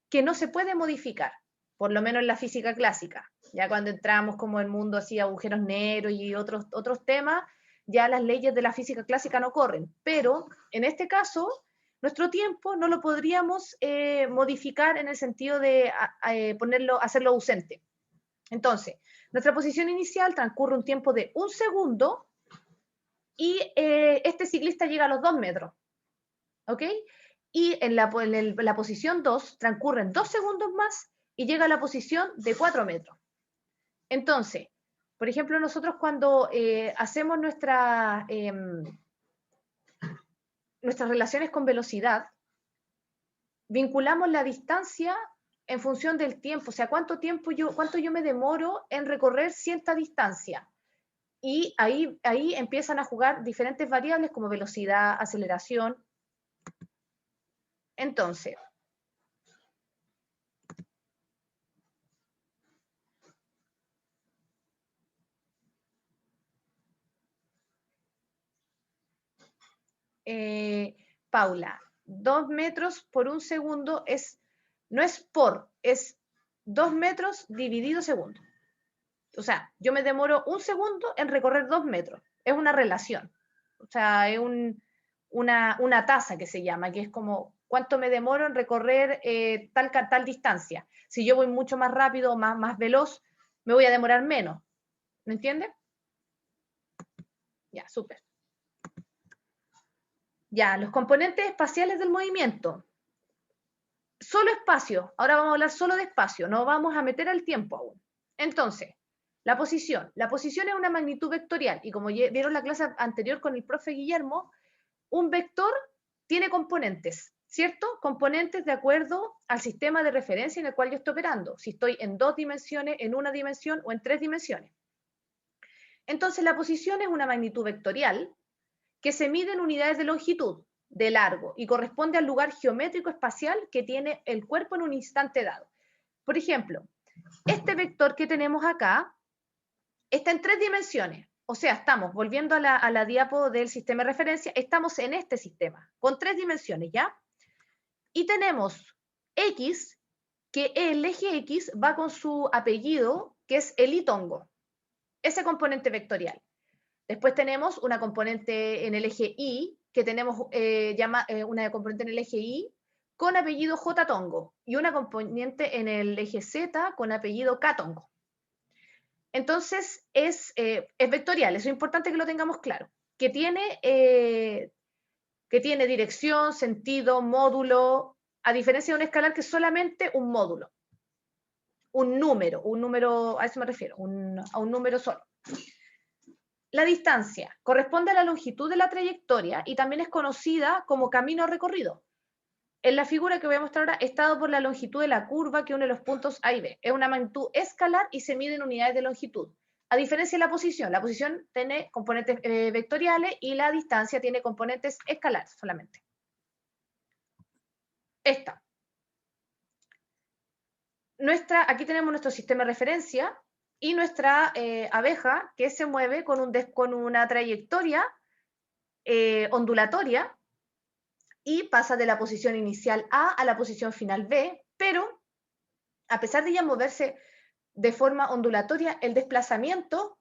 que no se puede modificar, por lo menos en la física clásica. Ya cuando entramos como el mundo así, agujeros negros y otros temas, ya las leyes de la física clásica no corren. Pero en este caso, nuestro tiempo no lo podríamos modificar en el sentido de hacerlo ausente. Entonces, nuestra posición inicial transcurre un tiempo de un segundo y este ciclista llega a los 2 metros. ¿Ok? Y en la posición 2 transcurren 2 segundos más y llega a la posición de 4 metros. Entonces, por ejemplo, nosotros cuando hacemos nuestras relaciones con velocidad, vinculamos la distancia en función del tiempo, o sea, cuánto yo me demoro en recorrer cierta distancia. Y ahí empiezan a jugar diferentes variables como velocidad, aceleración. Entonces, Paula, 2 metros por un segundo no es 2 metros dividido segundo. O sea, yo me demoro un segundo en recorrer 2 metros. Es una relación. O sea, es una tasa que se llama, que es como cuánto me demoro en recorrer tal distancia. Si yo voy mucho más rápido o más veloz, me voy a demorar menos. ¿Me entiendes? Ya, súper. Ya, los componentes espaciales del movimiento. Solo espacio. Ahora vamos a hablar solo de espacio. No vamos a meter el tiempo aún. Entonces, la posición. La posición es una magnitud vectorial. Y como vieron la clase anterior con el profe Guillermo, un vector tiene componentes, ¿cierto? Componentes de acuerdo al sistema de referencia en el cual yo estoy operando. Si estoy en 2 dimensiones, en 1 dimensión o en 3 dimensiones. Entonces, la posición es una magnitud vectorial que se mide en unidades de longitud, de largo, y corresponde al lugar geométrico espacial que tiene el cuerpo en un instante dado. Por ejemplo, este vector que tenemos acá está en 3 dimensiones. O sea, estamos, volviendo a la diapo del sistema de referencia, estamos en este sistema, con 3 dimensiones, ¿ya? Y tenemos X, que el eje X va con su apellido, que es el itongo, ese componente vectorial. Después tenemos una componente en el eje Y, que tenemos una componente en el eje Y con apellido J tongo y una componente en el eje Z con apellido K tongo. Entonces, es vectorial, eso es importante que lo tengamos claro, que tiene dirección, sentido, módulo, a diferencia de un escalar que es solamente un módulo, un número, a eso me refiero, a un número solo. La distancia corresponde a la longitud de la trayectoria y también es conocida como camino recorrido. En la figura que voy a mostrar ahora, está dado por la longitud de la curva que une los puntos A y B. Es una magnitud escalar y se mide en unidades de longitud. A diferencia de la posición tiene componentes vectoriales y la distancia tiene componentes escalares solamente. Aquí tenemos nuestro sistema de referencia y nuestra abeja que se mueve con una trayectoria ondulatoria y pasa de la posición inicial A la posición final B, pero a pesar de ya moverse de forma ondulatoria, el desplazamiento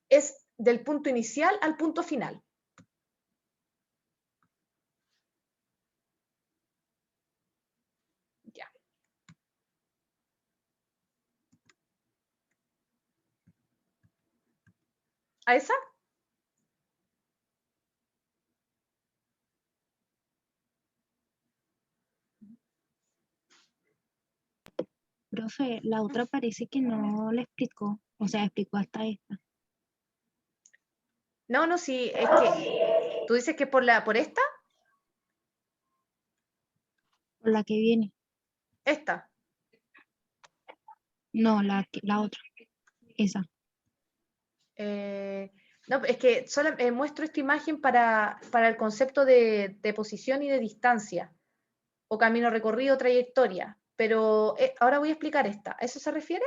es del punto inicial al punto final. Ya. ¿A esa? Profe, la otra parece que no le explicó, o sea, explicó hasta esta. No, sí, es que tú dices que por esta. Por la que viene. Esta. No, la otra. Esa. No, es que solo muestro esta imagen para el concepto de posición y de distancia, o camino recorrido, trayectoria, pero ahora voy a explicar esta. ¿A eso se refiere?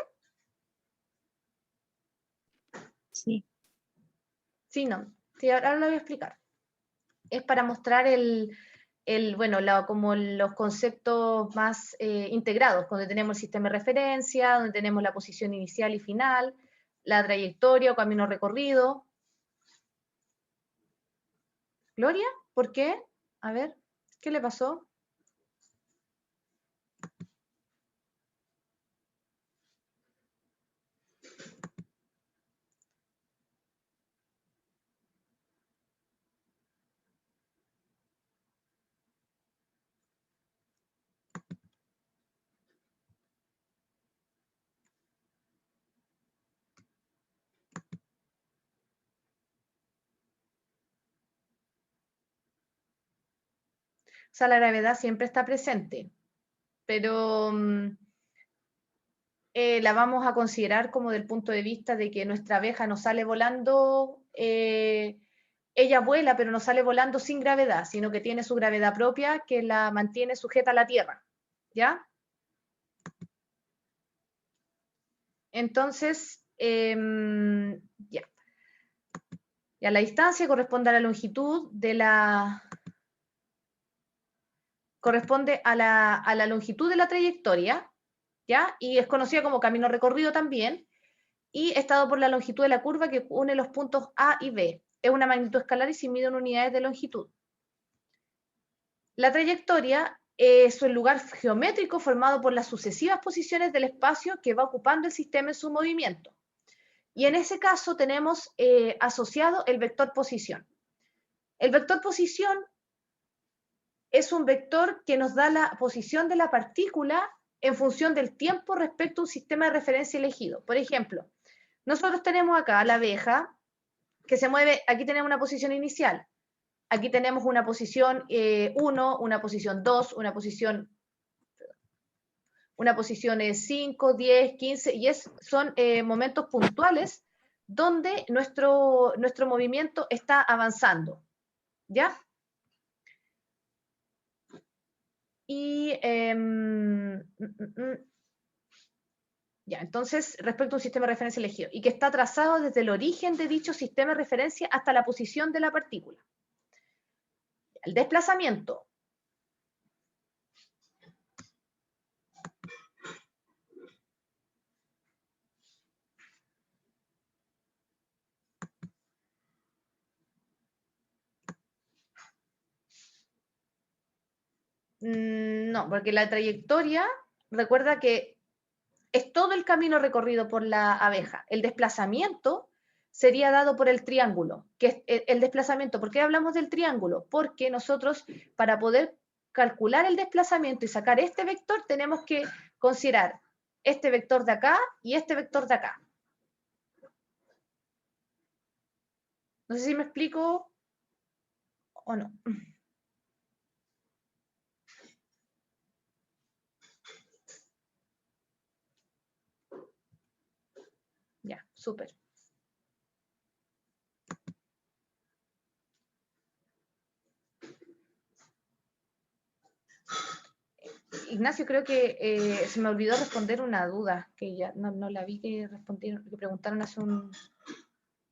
Sí. Sí, no. Sí, ahora lo voy a explicar. Es para mostrar como los conceptos más integrados, donde tenemos el sistema de referencia, donde tenemos la posición inicial y final, la trayectoria o camino recorrido. Gloria, ¿por qué? A ver, ¿qué le pasó? O sea, la gravedad siempre está presente, pero la vamos a considerar como del punto de vista de que nuestra abeja no sale volando, ella vuela, pero no sale volando sin gravedad, sino que tiene su gravedad propia que la mantiene sujeta a la Tierra, ¿ya? Entonces, ya. Ya la distancia corresponde a la longitud de la... corresponde a la longitud de la trayectoria, ¿ya? Y es conocida como camino recorrido también, y está dado por la longitud de la curva que une los puntos A y B. Es una magnitud escalar y se mide en unidades de longitud. La trayectoria es un lugar geométrico formado por las sucesivas posiciones del espacio que va ocupando el sistema en su movimiento. Y en ese caso tenemos asociado el vector posición. El vector posición es un vector que nos da la posición de la partícula en función del tiempo respecto a un sistema de referencia elegido. Por ejemplo, nosotros tenemos acá la abeja que se mueve, aquí tenemos una posición inicial, aquí tenemos una posición 1, una posición 2, una posición 5, 10, 15, y son momentos puntuales donde nuestro movimiento está avanzando, ¿ya? Y ya, entonces, respecto a un sistema de referencia elegido, y que está trazado desde el origen de dicho sistema de referencia hasta la posición de la partícula. El desplazamiento. No, porque la trayectoria, recuerda que es todo el camino recorrido por la abeja. El desplazamiento sería dado por el triángulo, que es el desplazamiento. ¿Por qué hablamos del triángulo? Porque nosotros, para poder calcular el desplazamiento y sacar este vector, tenemos que considerar este vector de acá y este vector de acá. No sé si me explico o no. Ya, súper. Ignacio, creo que se me olvidó responder una duda, que ya no la vi que respondieron, que preguntaron hace un...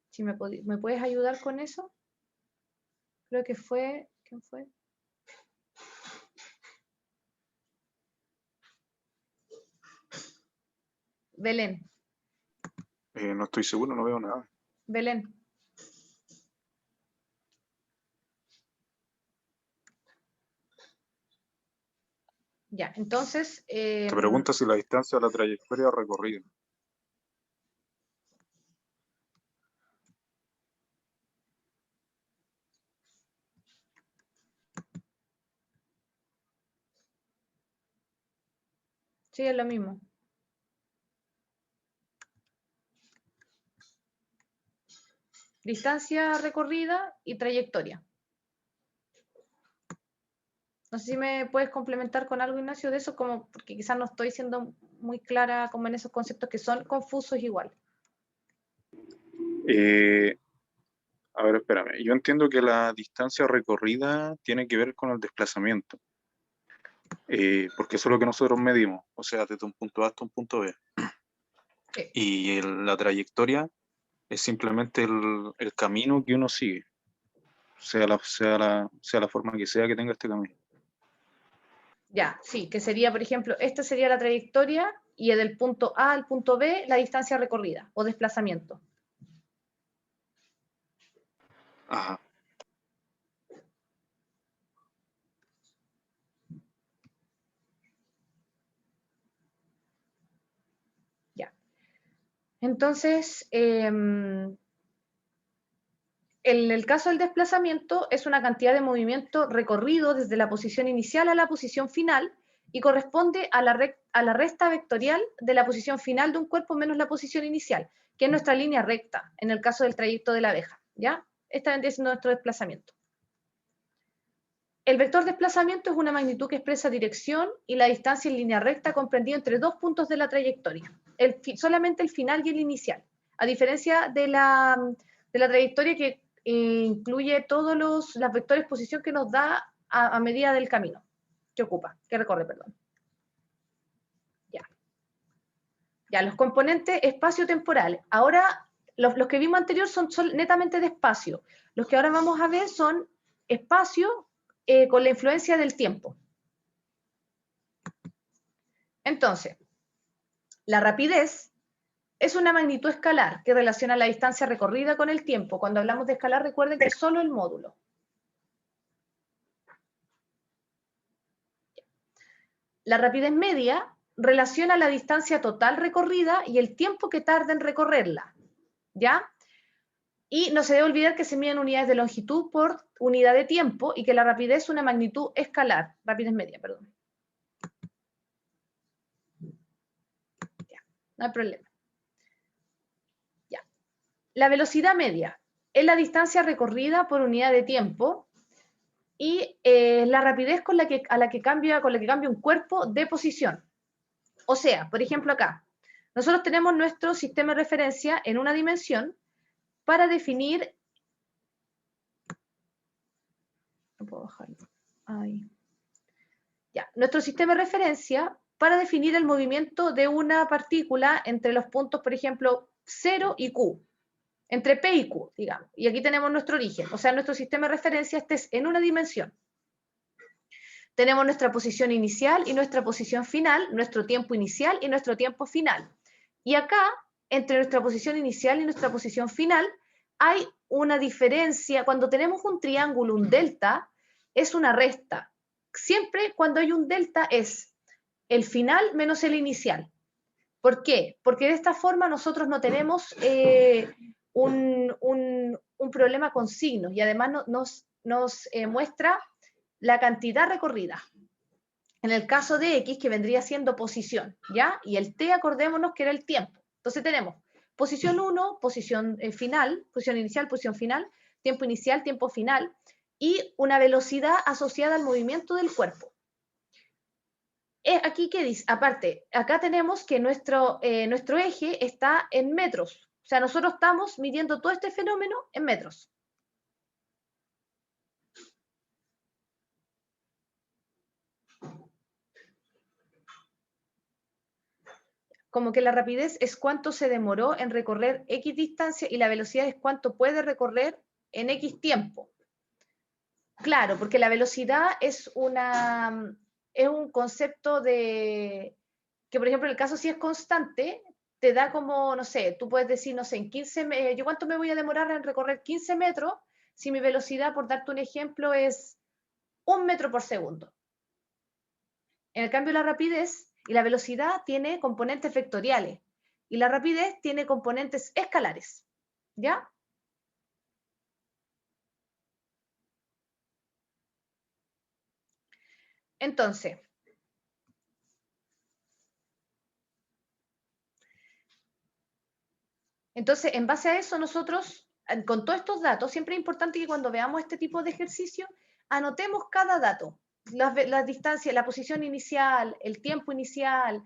Si me puedes ayudar con eso. Creo que fue... ¿Quién fue? Belén. No estoy seguro, no veo nada. Belén. Ya, entonces... Te pregunta si la distancia a la trayectoria recorrida. Sí, es lo mismo. Distancia recorrida y trayectoria. No sé si me puedes complementar con algo, Ignacio, de eso, como porque quizás no estoy siendo muy clara como en esos conceptos que son confusos igual. A ver, espérame. Yo entiendo que la distancia recorrida tiene que ver con el desplazamiento. Porque eso es lo que nosotros medimos. O sea, desde un punto A hasta un punto B. Sí. Y la trayectoria es simplemente el camino que uno sigue. Sea la forma que sea que tenga este camino. Ya, sí, que sería, por ejemplo, esta sería la trayectoria y del punto A al punto B la distancia recorrida o desplazamiento. Ajá. Ya. Entonces, en el caso del desplazamiento es una cantidad de movimiento recorrido desde la posición inicial a la posición final y corresponde a la resta vectorial de la posición final de un cuerpo menos la posición inicial, que es nuestra línea recta en el caso del trayecto de la abeja, ¿ya? Esta vendría siendo nuestro desplazamiento. El vector desplazamiento es una magnitud que expresa dirección y la distancia en línea recta comprendida entre dos puntos de la trayectoria, solamente el final y el inicial, a diferencia de la trayectoria que incluye todos los vectores posición que nos da a medida del camino que recorre, perdón. Ya, los componentes espacio-temporales. Ahora, los que vimos anterior son netamente de espacio. Los que ahora vamos a ver son espacio con la influencia del tiempo. Entonces, la rapidez es una magnitud escalar que relaciona la distancia recorrida con el tiempo. Cuando hablamos de escalar, recuerden que es solo el módulo. La rapidez media relaciona la distancia total recorrida y el tiempo que tarda en recorrerla, ¿ya? Y no se debe olvidar que se miden unidades de longitud por unidad de tiempo y que la rapidez es una magnitud escalar, rapidez media, perdón. Ya, no hay problema. Ya. La velocidad media es la distancia recorrida por unidad de tiempo y la rapidez con la que cambia un cuerpo de posición. O sea, por ejemplo acá, nosotros tenemos nuestro sistema de referencia en una dimensión para definir... No puedo bajarlo. Ahí. Ya, nuestro sistema de referencia para definir el movimiento de una partícula entre los puntos, por ejemplo, 0 y Q, entre P y Q, digamos. Y aquí tenemos nuestro origen, o sea, nuestro sistema de referencia este es en una dimensión. Tenemos nuestra posición inicial y nuestra posición final, nuestro tiempo inicial y nuestro tiempo final. Y acá, entre nuestra posición inicial y nuestra posición final, hay una diferencia. Cuando tenemos un triángulo, un delta, es una resta. siempre cuando hay un delta es el final menos el inicial. ¿Por qué? Porque de esta forma nosotros no tenemos un problema con signos y además nos muestra la cantidad recorrida. En el caso de X, que vendría siendo posición, ¿ya? Y el T, acordémonos que era el tiempo. Entonces tenemos posición 1, posición final, posición inicial, posición final, tiempo inicial, tiempo final, y una velocidad asociada al movimiento del cuerpo. Aquí, ¿qué dice? Aparte, acá tenemos que nuestro eje está en metros. O sea, nosotros estamos midiendo todo este fenómeno en metros. Como que la rapidez es cuánto se demoró en recorrer X distancia y la velocidad es cuánto puede recorrer en X tiempo. Claro, porque la velocidad es un concepto de que, por ejemplo, en el caso si es constante, te da como, no sé, tú puedes decir, no sé, en 15, ¿yo cuánto me voy a demorar en recorrer 15 metros si mi velocidad, por darte un ejemplo, es 1 metro por segundo? En el cambio, la rapidez y la velocidad tiene componentes vectoriales y la rapidez tiene componentes escalares, ¿ya? Entonces, en base a eso, nosotros, con todos estos datos, siempre es importante que cuando veamos este tipo de ejercicio, anotemos cada dato, las distancias, la posición inicial, el tiempo inicial,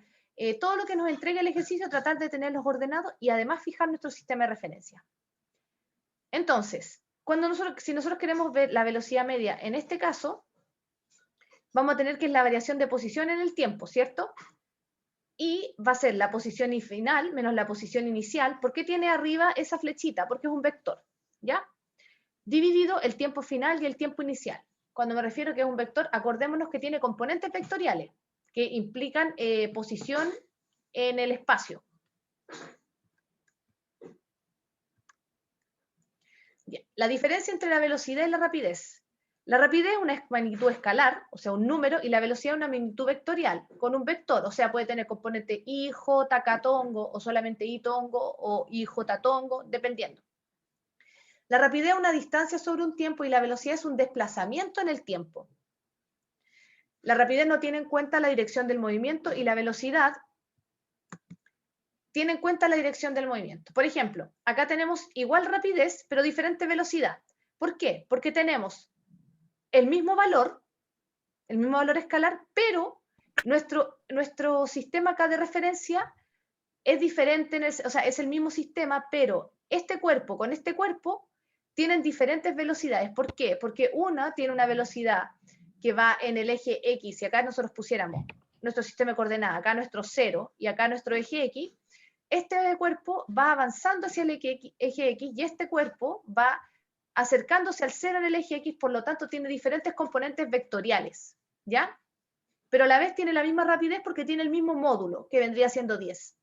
todo lo que nos entregue el ejercicio, tratar de tenerlos ordenados y además fijar nuestro sistema de referencia. Entonces, si nosotros queremos ver la velocidad media, en este caso, vamos a tener que es la variación de posición en el tiempo, ¿cierto? Y va a ser la posición final menos la posición inicial. ¿Por qué tiene arriba esa flechita? Porque es un vector, ¿ya? Dividido el tiempo final y el tiempo inicial. Cuando me refiero a que es un vector, acordémonos que tiene componentes vectoriales que implican posición en el espacio. Bien. La diferencia entre la velocidad y la rapidez. La rapidez es una magnitud escalar, o sea, un número, y la velocidad es una magnitud vectorial, con un vector, o sea, puede tener componente I, J, K tongo, o solamente I tongo, o I, J tongo, dependiendo. La rapidez es una distancia sobre un tiempo y la velocidad es un desplazamiento en el tiempo. La rapidez no tiene en cuenta la dirección del movimiento y la velocidad tiene en cuenta la dirección del movimiento. Por ejemplo, acá tenemos igual rapidez, pero diferente velocidad. ¿Por qué? Porque tenemos el mismo valor escalar, pero nuestro sistema acá de referencia es diferente, o sea, es el mismo sistema, pero este cuerpo con este cuerpo tienen diferentes velocidades. ¿Por qué? Porque una tiene una velocidad que va en el eje X, y acá nosotros pusiéramos nuestro sistema de coordenadas, acá nuestro 0 y acá nuestro eje X, este cuerpo va avanzando hacia el eje X y este cuerpo va acercándose al 0 en el eje X, por lo tanto tiene diferentes componentes vectoriales, ¿ya? Pero a la vez tiene la misma rapidez porque tiene el mismo módulo, que vendría siendo 10.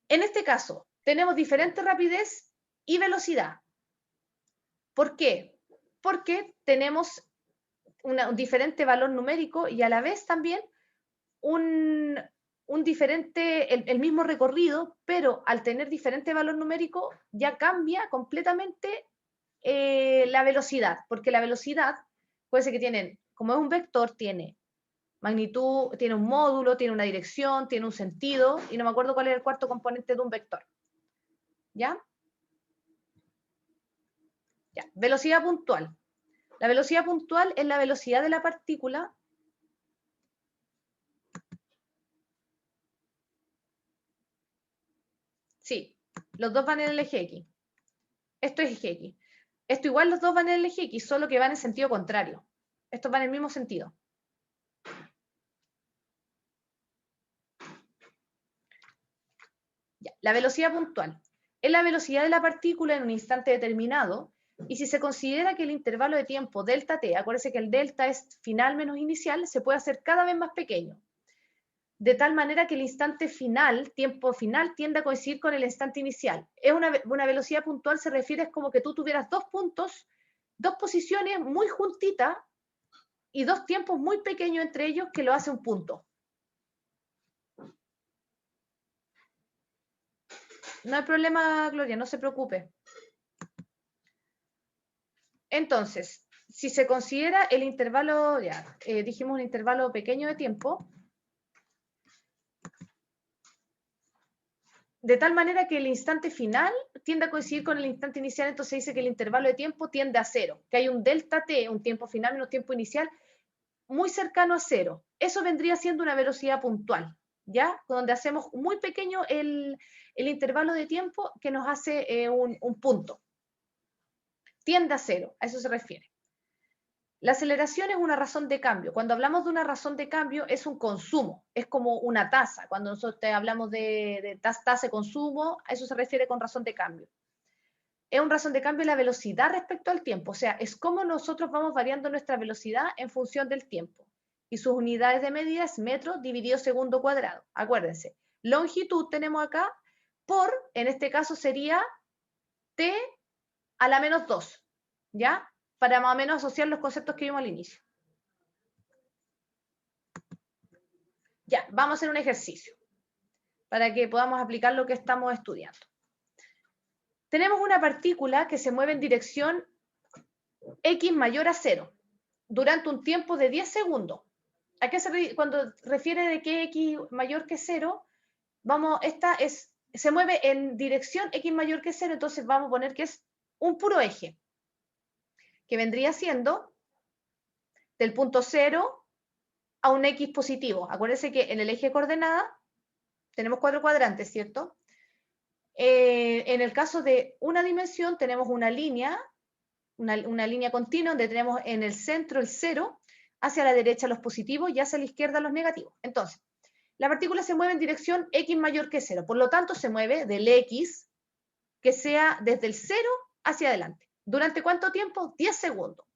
En este caso, tenemos diferente rapidez y velocidad. ¿Por qué? Porque tenemos un diferente valor numérico y a la vez también el mismo recorrido, pero al tener diferente valor numérico ya cambia completamente la velocidad, porque la velocidad puede ser que como es un vector, tiene magnitud, tiene un módulo, tiene una dirección, tiene un sentido, y no me acuerdo cuál es el cuarto componente de un vector. ¿Ya? Ya. Velocidad puntual. La velocidad puntual es la velocidad de la partícula sí, los dos van en el eje X. Esto es eje X. Esto igual los dos van en el eje X, solo que van en sentido contrario. Estos van en el mismo sentido. Ya. La velocidad puntual es la velocidad de la partícula en un instante determinado, y si se considera que el intervalo de tiempo delta t, acuérdense que el delta es final menos inicial, se puede hacer cada vez más pequeño, de tal manera que el instante final, tiempo final, tiende a coincidir con el instante inicial. Es una velocidad puntual, se refiere, es como que tú tuvieras dos puntos, dos posiciones muy juntitas, y dos tiempos muy pequeños entre ellos que lo hace un punto. No hay problema, Gloria, no se preocupe. Entonces, si se considera el intervalo, ya dijimos un intervalo pequeño de tiempo, de tal manera que el instante final tiende a coincidir con el instante inicial, entonces dice que el intervalo de tiempo tiende a cero, que hay un delta t, un tiempo final menos tiempo inicial, muy cercano a cero. Eso vendría siendo una velocidad puntual, ¿ya? Donde hacemos muy pequeño el intervalo de tiempo que nos hace un punto. Tiende a cero, a eso se refiere. La aceleración es una razón de cambio. Cuando hablamos de una razón de cambio, es un consumo, es como una tasa. Cuando nosotros hablamos de tasa de consumo, a eso se refiere con razón de cambio. Es una razón de cambio la velocidad respecto al tiempo, o sea, es cómo nosotros vamos variando nuestra velocidad en función del tiempo. Y sus unidades de medida es metro dividido segundo cuadrado. Acuérdense, longitud tenemos acá por, en este caso sería t a la menos 2, ¿ya? Para más o menos asociar los conceptos que vimos al inicio. Ya, vamos a hacer un ejercicio para que podamos aplicar lo que estamos estudiando. Tenemos una partícula que se mueve en dirección x mayor a 0 durante un tiempo de 10 segundos. ¿A qué cuando refiere de que x mayor que 0? Se mueve en dirección x mayor que 0, entonces vamos a poner que es un puro eje, que vendría siendo del punto 0 a un x positivo. Acuérdense que en el eje de coordenada tenemos 4 cuadrantes, ¿cierto? En el caso de una dimensión tenemos una línea continua donde tenemos en el centro el 0, hacia la derecha los positivos y hacia la izquierda los negativos. Entonces, la partícula se mueve en dirección x mayor que 0, por lo tanto se mueve del x que sea desde el 0 hacia adelante. ¿Durante cuánto tiempo? 10 segundos.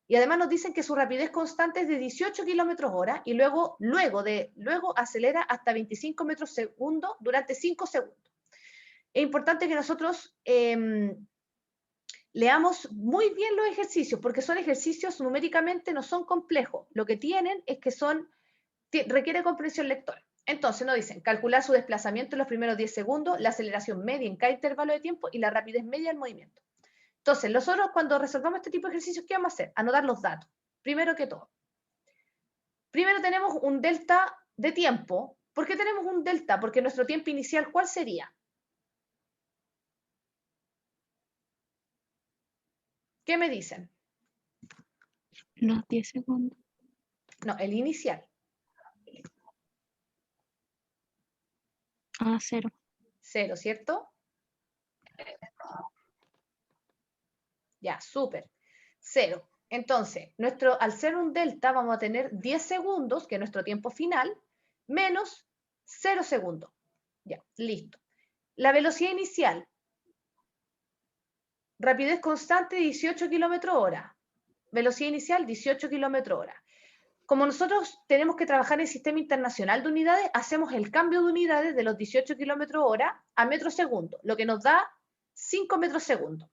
Y además nos dicen que su rapidez constante es de 18 km/h y luego acelera hasta 25 metros segundo durante 5 segundos. Es importante que nosotros leamos muy bien los ejercicios, porque son ejercicios numéricamente no son complejos. Lo que tienen es que requiere comprensión lectora. Entonces nos dicen calcular su desplazamiento en los primeros 10 segundos, la aceleración media en cada intervalo de tiempo y la rapidez media del movimiento. Entonces, nosotros cuando resolvamos este tipo de ejercicios, ¿qué vamos a hacer? Anotar los datos, primero que todo. Primero tenemos un delta de tiempo. ¿Por qué tenemos un delta? Porque nuestro tiempo inicial, ¿cuál sería? ¿Qué me dicen? Los 10 segundos. No, el inicial. Ah, 0. 0, ¿cierto? Ya, súper. 0. Entonces, al ser un delta, vamos a tener 10 segundos, que es nuestro tiempo final, menos 0 segundos. Ya, listo. La velocidad inicial. Rapidez constante, 18 km/h. Velocidad inicial, 18 km/h. Como nosotros tenemos que trabajar en el sistema internacional de unidades, hacemos el cambio de unidades de los 18 km/h a metros segundo, lo que nos da 5 metros segundo.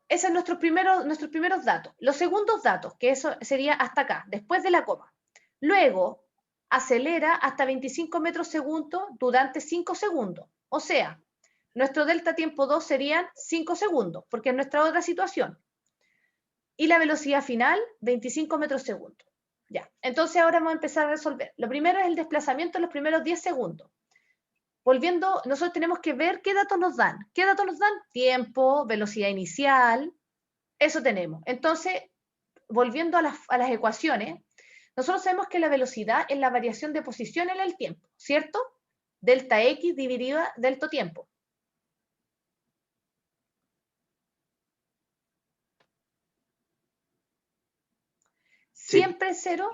Esos son nuestros primeros datos. Los segundos datos, que eso sería hasta acá, después de la coma. Luego, acelera hasta 25 metros segundo durante 5 segundos. O sea, nuestro delta tiempo 2 serían 5 segundos, porque es nuestra otra situación. Y la velocidad final, 25 metros segundo. Ya, entonces ahora vamos a empezar a resolver. Lo primero es el desplazamiento en los primeros 10 segundos. Volviendo, nosotros tenemos que ver qué datos nos dan. ¿Qué datos nos dan? Tiempo, velocidad inicial, eso tenemos. Entonces, volviendo a las ecuaciones, nosotros sabemos que la velocidad es la variación de posición en el tiempo, ¿cierto? Delta X dividida delta tiempo. Siempre 0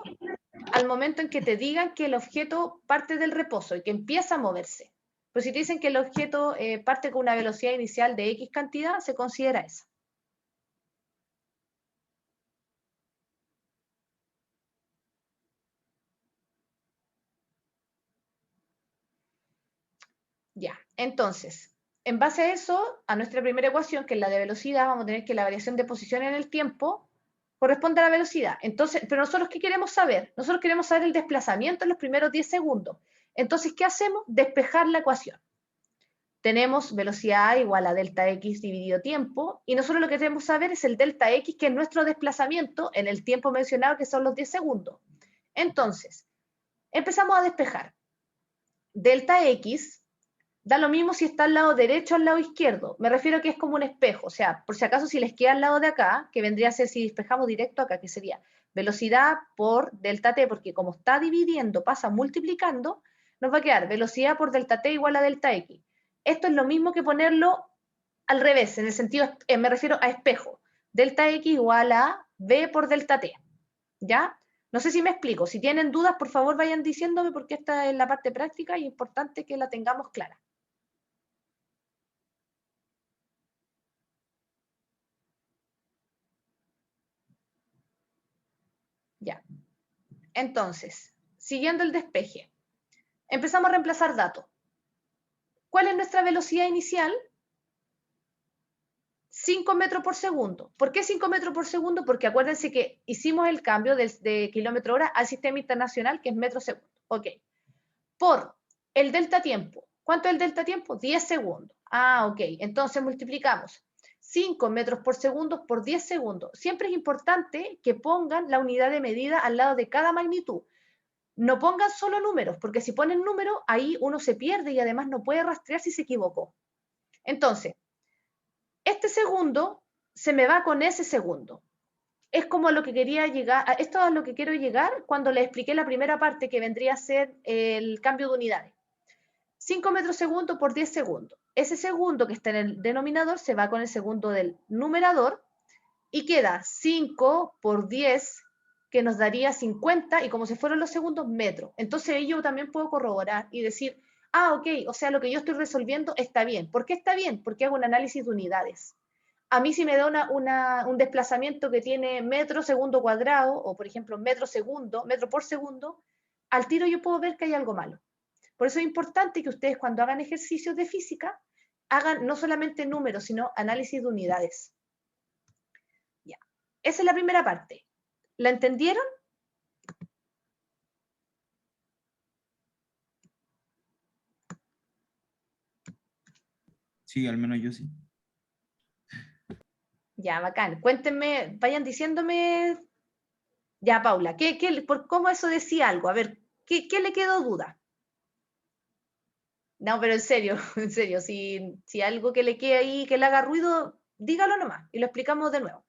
al momento en que te digan que el objeto parte del reposo y que empieza a moverse. Pero si te dicen que el objeto parte con una velocidad inicial de X cantidad, se considera esa. Ya, entonces, en base a eso, a nuestra primera ecuación, que es la de velocidad, vamos a tener que la variación de posición en el tiempo corresponde a la velocidad. Entonces, pero nosotros, ¿qué queremos saber? Nosotros queremos saber el desplazamiento en los primeros 10 segundos. Entonces, ¿qué hacemos? Despejar la ecuación. Tenemos velocidad igual a delta x dividido tiempo, y nosotros lo que queremos saber es el delta x, que es nuestro desplazamiento en el tiempo mencionado, que son los 10 segundos. Entonces, empezamos a despejar. Delta x da lo mismo si está al lado derecho o al lado izquierdo. Me refiero a que es como un espejo. O sea, por si acaso, si les queda al lado de acá, que vendría a ser si despejamos directo acá, que sería velocidad por delta t, porque como está dividiendo, pasa multiplicando, nos va a quedar velocidad por delta t igual a delta x. Esto es lo mismo que ponerlo al revés, en el sentido, me refiero a espejo. Delta x igual a v por delta t. ¿Ya? No sé si me explico. Si tienen dudas, por favor vayan diciéndome, porque esta es la parte práctica y es importante que la tengamos clara. Ya. Entonces, siguiendo el despeje, empezamos a reemplazar datos. ¿Cuál es nuestra velocidad inicial? 5 metros por segundo. ¿Por qué 5 metros por segundo? Porque acuérdense que hicimos el cambio de kilómetro hora al sistema internacional, que es metro segundo. Ok. Por el delta tiempo. ¿Cuánto es el delta tiempo? 10 segundos. Ah, ok. Entonces multiplicamos 5 metros por segundo por 10 segundos. Siempre es importante que pongan la unidad de medida al lado de cada magnitud. No pongan solo números, porque si ponen números, ahí uno se pierde y además no puede rastrear si se equivocó. Entonces, este segundo se me va con ese segundo. Es como a lo que quería llegar, esto es a lo que quiero llegar cuando les expliqué la primera parte, que vendría a ser el cambio de unidades. 5 metros segundo por 10 segundos. Ese segundo que está en el denominador se va con el segundo del numerador y queda 5 por 10, que nos daría 50, y como se fueron los segundos, metros. Entonces yo también puedo corroborar y decir, ah, ok, o sea, lo que yo estoy resolviendo está bien. ¿Por qué está bien? Porque hago un análisis de unidades. A mí si me da un desplazamiento que tiene metro segundo cuadrado, o por ejemplo metro por segundo, al tiro yo puedo ver que hay algo malo. Por eso es importante que ustedes, cuando hagan ejercicios de física, hagan no solamente números, sino análisis de unidades. Ya. Esa es la primera parte. ¿La entendieron? Sí, al menos yo sí. Ya, bacán. Cuéntenme, vayan diciéndome. Ya, Paula, ¿cómo eso decía algo? A ver, ¿qué le quedó duda? No, pero en serio, si algo que le quede ahí, que le haga ruido, dígalo nomás y lo explicamos de nuevo.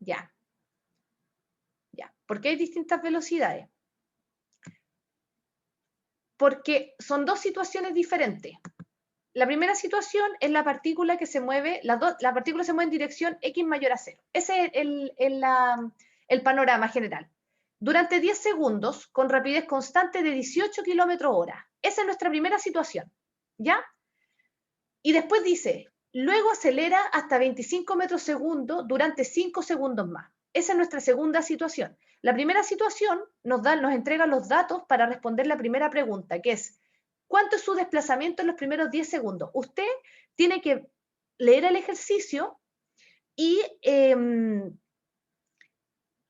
Ya. Ya. ¿Por qué hay distintas velocidades? Porque son dos situaciones diferentes. La primera situación es la partícula que se mueve, la partícula se mueve en dirección x mayor a 0. Ese es el panorama general. Durante 10 segundos, con rapidez constante de 18 kilómetros hora. Esa es nuestra primera situación, ¿ya? Y después dice, luego acelera hasta 25 metros segundo durante 5 segundos más. Esa es nuestra segunda situación. La primera situación nos entrega los datos para responder la primera pregunta, que es, ¿cuánto es su desplazamiento en los primeros 10 segundos? Usted tiene que leer el ejercicio y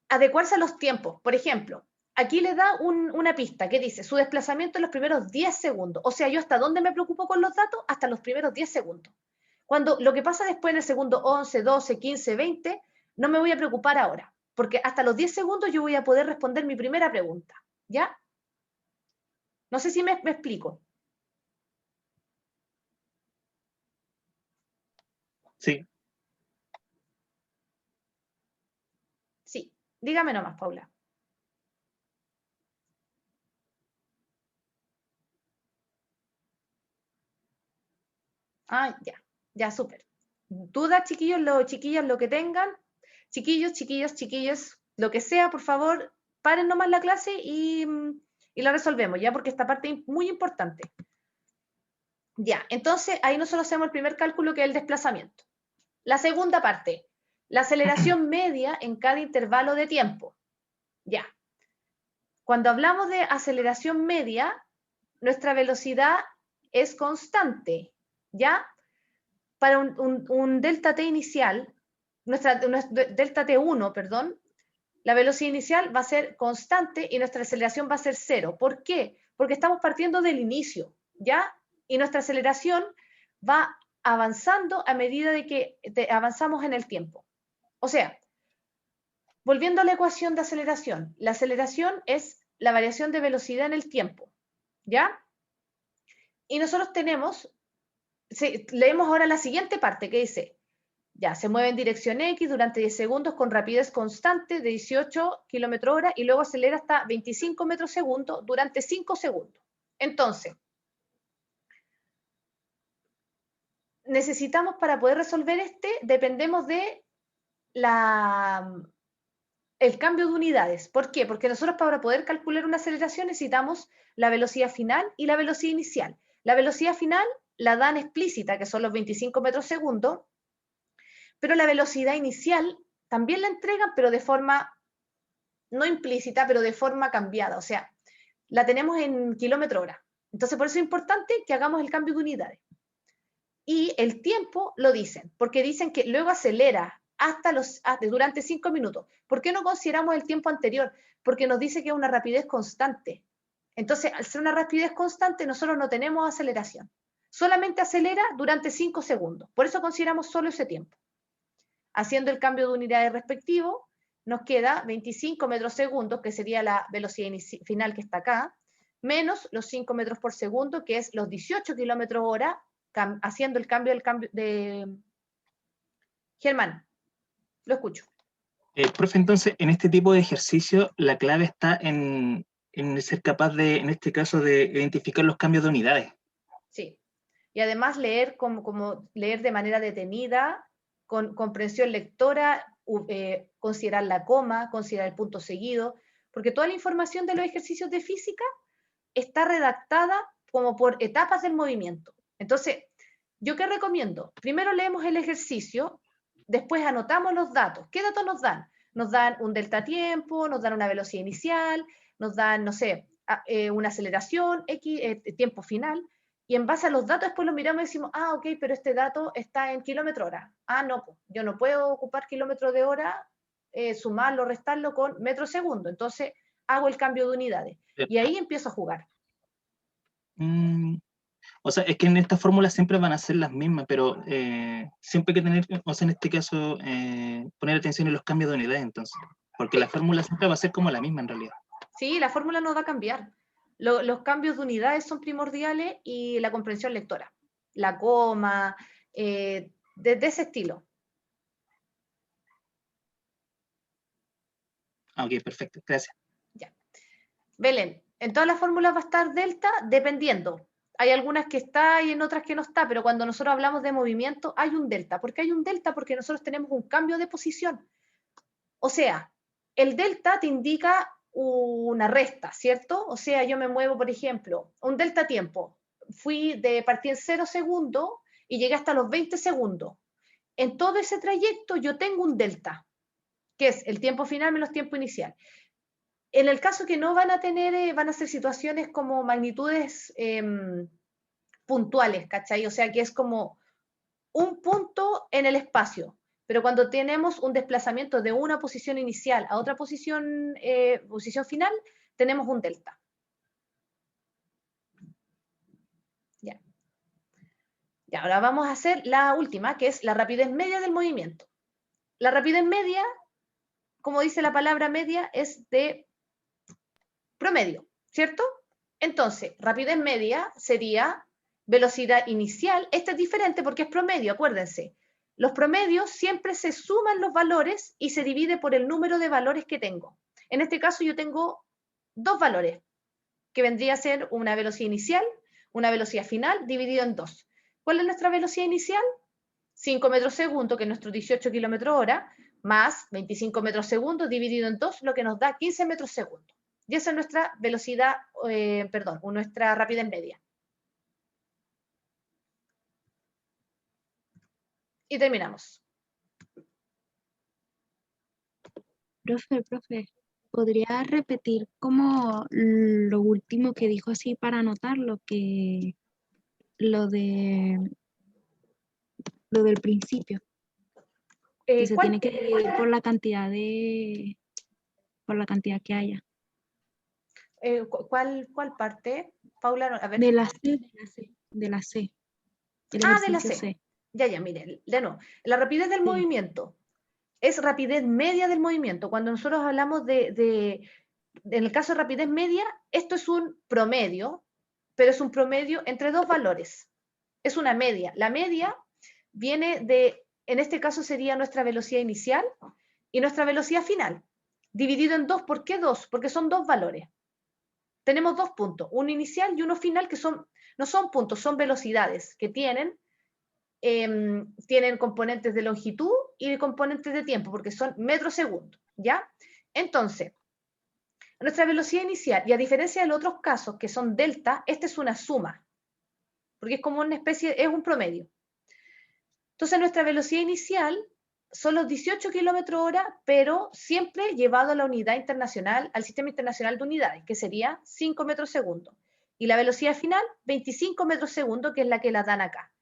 adecuarse a los tiempos. Por ejemplo, aquí le da una pista que dice su desplazamiento en los primeros 10 segundos. O sea, yo hasta dónde me preocupo con los datos, hasta los primeros 10 segundos. Cuando lo que pasa después en el segundo 11, 12, 15, 20, no me voy a preocupar ahora, porque hasta los 10 segundos yo voy a poder responder mi primera pregunta, ¿ya? No sé si me explico. Sí. Sí, dígame nomás, Paula. Ah, ya, súper. ¿Dudas, chiquillos, lo que tengan? Chiquillos, lo que sea, por favor, paren nomás la clase y la resolvemos, ¿ya? Porque esta parte es muy importante. Ya, entonces ahí nosotros hacemos el primer cálculo, que es el desplazamiento. La segunda parte, La aceleración media en cada intervalo de tiempo. Ya. Cuando hablamos de aceleración media, nuestra velocidad es constante, ¿ya? Para un delta t inicial, nuestra delta t1, perdón, la velocidad inicial va a ser constante y nuestra aceleración va a ser 0. ¿Por qué? Porque estamos partiendo del inicio, ¿ya? Y nuestra aceleración va avanzando a medida de que avanzamos en el tiempo. O sea, volviendo a la ecuación de aceleración, la aceleración es la variación de velocidad en el tiempo, ¿ya? Y nosotros tenemos, leemos ahora la siguiente parte que dice, ya, se mueve en dirección X durante 10 segundos con rapidez constante de 18 km/h y luego acelera hasta 25 metros segundo durante 5 segundos. Entonces, necesitamos para poder resolver dependemos de el cambio de unidades. ¿Por qué? Porque nosotros para poder calcular una aceleración necesitamos la velocidad final y la velocidad inicial. La velocidad final la dan explícita, que son los 25 metros segundo, pero la velocidad inicial también la entregan, pero de forma no implícita, pero de forma cambiada. O sea, la tenemos en kilómetro/hora. Entonces, por eso es importante que hagamos el cambio de unidades. Y el tiempo lo dicen, porque dicen que luego acelera durante 5 minutos. ¿Por qué no consideramos el tiempo anterior? Porque nos dice que es una rapidez constante. Entonces, al ser una rapidez constante, nosotros no tenemos aceleración. Solamente acelera durante 5 segundos. Por eso consideramos solo ese tiempo. Haciendo el cambio de unidades respectivo, nos queda 25 metros segundos, que sería la velocidad final que está acá, menos los 5 metros por segundo, que es los 18 km/h, haciendo el cambio de... Germán, lo escucho. Profe, entonces, en este tipo de ejercicio, la clave está en ser capaz de, en este caso, de identificar los cambios de unidades. Sí. Y además leer como leer de manera detenida, con comprensión lectora, considerar la coma, considerar el punto seguido, porque toda la información de los ejercicios de física está redactada como por etapas del movimiento. Entonces, ¿yo qué recomiendo? Primero leemos el ejercicio, después anotamos los datos. ¿Qué datos nos dan? Nos dan un delta tiempo, nos dan una velocidad inicial, nos dan, no sé, una aceleración, tiempo final, y en base a los datos después los miramos y decimos, ah, ok, pero este dato está en kilómetro/hora. Ah, no, yo no puedo ocupar kilómetros de hora, sumarlo, restarlo con metro segundo. Entonces hago el cambio de unidades. Y ahí empiezo a jugar. O sea, es que en esta fórmula siempre van a ser las mismas, pero siempre hay que tener, o sea, en este caso, poner atención en los cambios de unidades, entonces. Porque la fórmula siempre va a ser como la misma en realidad. Sí, la fórmula no va a cambiar. Los cambios de unidades son primordiales y la comprensión lectora. La coma, de ese estilo. Ok, perfecto, gracias. Ya. Belén, en todas las fórmulas va a estar delta dependiendo. Hay algunas que está y en otras que no está, pero cuando nosotros hablamos de movimiento hay un delta. ¿Por qué hay un delta? Porque nosotros tenemos un cambio de posición. O sea, el delta te indica una resta, ¿cierto? O sea, yo me muevo, por ejemplo, un delta tiempo. Partí en 0 segundos y llegué hasta los 20 segundos. En todo ese trayecto yo tengo un delta, que es el tiempo final menos tiempo inicial. En el caso que no van a tener, van a ser situaciones como magnitudes puntuales, ¿cachai? O sea, que es como un punto en el espacio. Pero cuando tenemos un desplazamiento de una posición inicial a otra posición final, tenemos un delta. Ya. Y ahora vamos a hacer la última, que es la rapidez media del movimiento. La rapidez media, como dice la palabra media, es de promedio, ¿cierto? Entonces, rapidez media sería velocidad inicial. Este es diferente porque es promedio, acuérdense. Los promedios siempre se suman los valores y se divide por el número de valores que tengo. En este caso yo tengo 2 valores, que vendría a ser una velocidad inicial, una velocidad final, dividido en 2. ¿Cuál es nuestra velocidad inicial? 5 metros segundo, que es nuestro 18 km/h, más 25 metros segundo dividido en 2, lo que nos da 15 metros segundo. Y esa es nuestra velocidad, nuestra rapidez media. Y terminamos. Profe, ¿podría repetir como lo último que dijo así para anotarlo? Que lo del principio, que se ¿Cuál, tiene que dividir por la cantidad que haya. cuál parte? Paula, a ver. De la C. El Ah, de la ejercicio C. C. Ya, miren, de nuevo. La rapidez del Sí. movimiento es rapidez media del movimiento. Cuando nosotros hablamos en el caso de rapidez media, esto es un promedio, pero es un promedio entre dos valores. Es una media. La media viene en este caso sería nuestra velocidad inicial y nuestra velocidad final, dividido en dos. ¿Por qué dos? Porque son dos valores. Tenemos dos puntos, uno inicial y uno final, que no son puntos, son velocidades que tienen componentes de longitud y componentes de tiempo, porque son metros segundo, ¿ya? Entonces, nuestra velocidad inicial, y a diferencia de los otros casos que son delta, esta es una suma, porque es como una especie, es un promedio. Entonces, nuestra velocidad inicial son los 18 kilómetros hora, pero siempre llevado a la unidad internacional, al sistema internacional de unidades, que sería 5 metros segundo. Y la velocidad final, 25 metros segundo, que es la que la dan acá.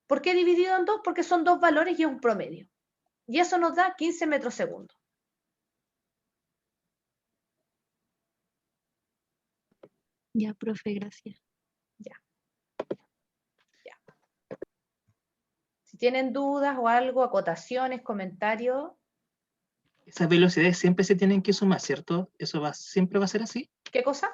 ¿Por qué dividido en dos? Porque son dos valores y es un promedio. Y eso nos da 15 metros segundo. Ya, profe, gracias. Ya. Si tienen dudas o algo, acotaciones, comentarios. Esas velocidades siempre se tienen que sumar, ¿cierto? ¿Siempre va a ser así? ¿Qué cosa?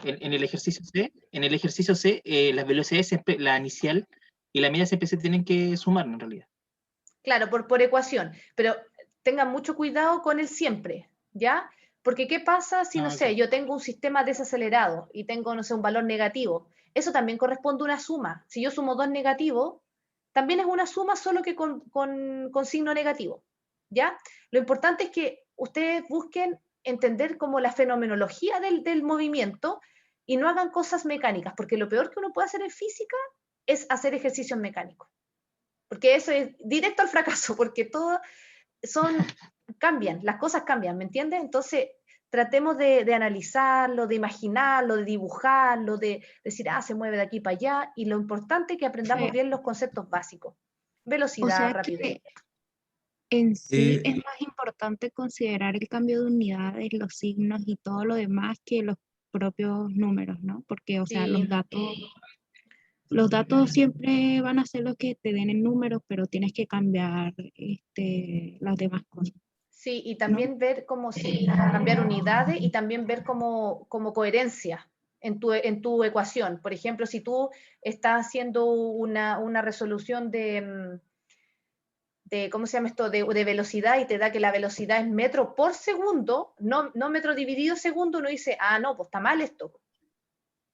En el ejercicio C, las velocidades siempre, la inicial y la media siempre se tienen que sumar en realidad. Claro, por ecuación, pero tengan mucho cuidado con el siempre, ¿ya? Porque ¿qué pasa si, no sé, yo tengo un sistema desacelerado y tengo, no sé, un valor negativo? Eso también corresponde a una suma. Si yo sumo dos negativos, también es una suma, solo que con signo negativo, ¿ya? Lo importante es que ustedes busquen entender como la fenomenología del movimiento y no hagan cosas mecánicas, porque lo peor que uno puede hacer en física es hacer ejercicios mecánicos. Porque eso es directo al fracaso, porque todo cambian, las cosas cambian, ¿me entiendes? Entonces, tratemos de analizarlo, de imaginarlo, de dibujarlo, de decir, se mueve de aquí para allá, y lo importante es que aprendamos bien los conceptos básicos. Velocidad, O sea rapidez. que en sí es Eh, más importante considerar el cambio de unidades, los signos y todo lo demás que los propios números, ¿no? Porque, o sea, Sí, los datos siempre van a ser los que te den en números, pero tienes que cambiar las demás cosas. sí, y ¿no? también ver cómo, sí, cambiar unidades y también ver como coherencia en tu ecuación. Por ejemplo, si tú estás haciendo una resolución ¿cómo se llama esto? De velocidad, y te da que la velocidad es metro por segundo, no metro dividido segundo, uno dice, no, pues está mal esto.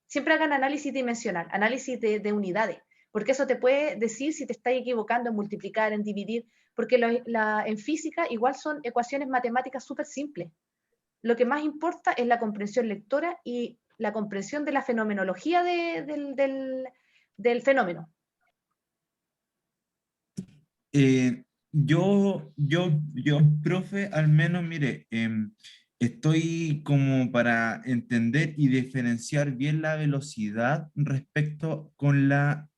Siempre hagan análisis dimensional, análisis de unidades, porque eso te puede decir si te estás equivocando en multiplicar, en dividir, porque en física igual son ecuaciones matemáticas súper simples. Lo que más importa es la comprensión lectora y la comprensión de la fenomenología del fenómeno. Profe, al menos, mire, estoy como para entender y diferenciar bien la velocidad respecto con la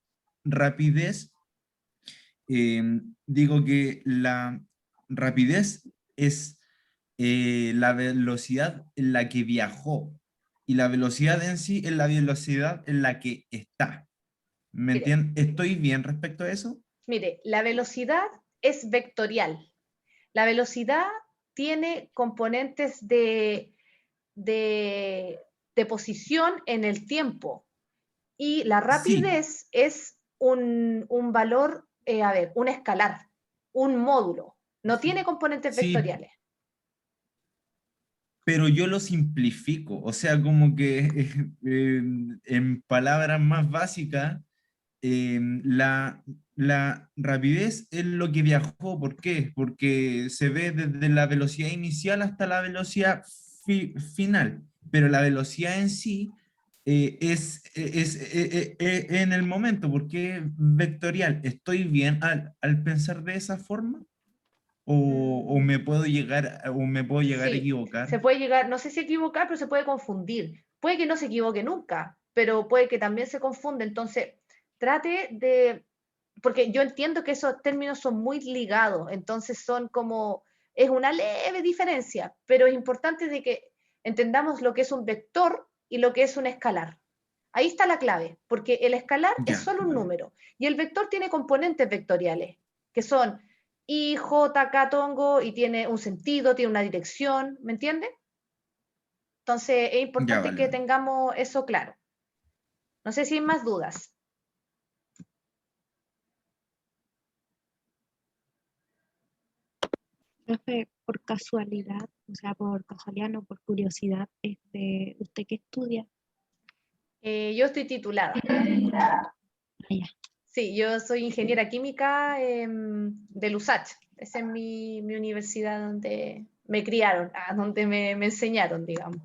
rapidez. Digo que la rapidez es la velocidad en la que viajó y la velocidad en sí es la velocidad en la que está. ¿Me Mire, entiendes? ¿Estoy bien respecto a eso? Mire, la velocidad es vectorial. La velocidad tiene componentes de posición en el tiempo, y la Sí, rapidez es un valor, un escalar, un módulo. No tiene componentes sí, vectoriales. pero yo lo simplifico, o sea, como que en palabras más básicas, la rapidez es lo que viajó. ¿Por qué? Porque se ve desde la velocidad inicial hasta la velocidad final, pero la velocidad en sí es en el momento, porque es vectorial. ¿Estoy bien al pensar de esa forma? o me puedo llegar a Sí, equivocar. se puede llegar, no sé si equivocar, pero se puede confundir. Puede que no se equivoque nunca, pero puede que también se confunda. Entonces, trate de, porque yo entiendo que esos términos son muy ligados, entonces son como, es una leve diferencia, pero es importante de que entendamos lo que es un vector y lo que es un escalar. Ahí está la clave, porque el escalar es Ya. solo un número y el vector tiene componentes vectoriales, que son I, J, K, tongo, y tiene un sentido, tiene una dirección, ¿me entiendes? Entonces es Ya, importante vale, que vale. tengamos eso claro. No sé si hay más dudas. Profe, por casualidad, o sea, por casualidad, no por curiosidad, ¿usted qué estudia? Yo estoy titulada. Ah, ya. Sí, yo soy ingeniera química de Lusach. Esa es mi universidad donde me criaron, donde me enseñaron, digamos.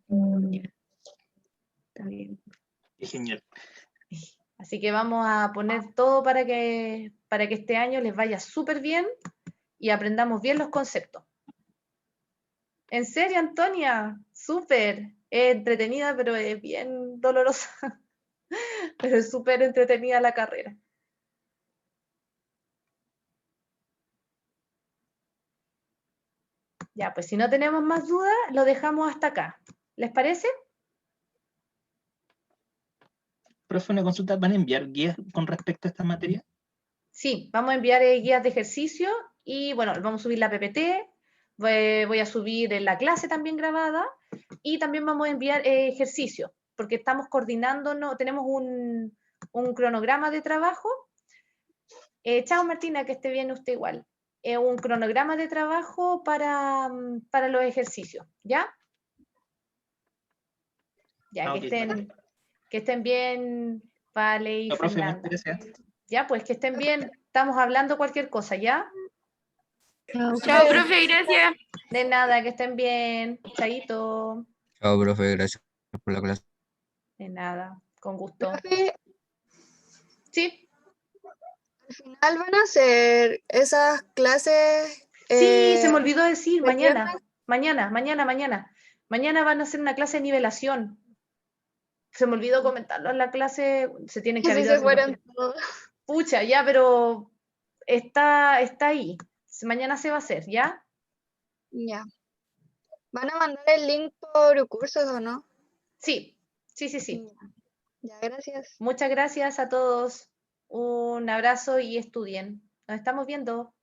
Ya, está bien. Qué genial. Así que vamos a poner todo para que este año les vaya súper bien y aprendamos bien los conceptos. ¿En serio, Antonia? Súper. Es entretenida, pero es bien dolorosa. Pero es súper entretenida la carrera. Ya, pues si no tenemos más dudas, lo dejamos hasta acá. ¿Les parece? Profe, una consulta, ¿van a enviar guías con respecto a esta materia? Sí, vamos a enviar guías de ejercicio y bueno, vamos a subir la PPT, voy a subir la clase también grabada y también vamos a enviar ejercicio, porque estamos coordinándonos, tenemos un cronograma de trabajo. Chao Martina, que esté bien usted igual. Un cronograma de trabajo para los ejercicios, ¿ya? Ya, Ok, vale. que estén bien, Vale y No, profe, muchas Fernanda. gracias. Ya, pues que estén bien. Estamos hablando cualquier cosa, ¿ya? Chao, Chao, profe. profe, gracias. De nada, que estén bien. Chaito. Chao, profe, gracias por la clase. De nada, con gusto. Profe, Sí, al final van a hacer esas clases sí, se me olvidó decir, el viernes. Mañana van a hacer una clase de nivelación. Se me olvidó comentarlo en la clase, se tienen que Y si avisar. se fueron todos. Pucha, ya, pero está ahí. Mañana se va a hacer, ¿ya? Ya. ¿Van a mandar el link por cursos o no? Sí, sí. Ya, gracias. Muchas gracias a todos. Un abrazo y estudien. Nos estamos viendo.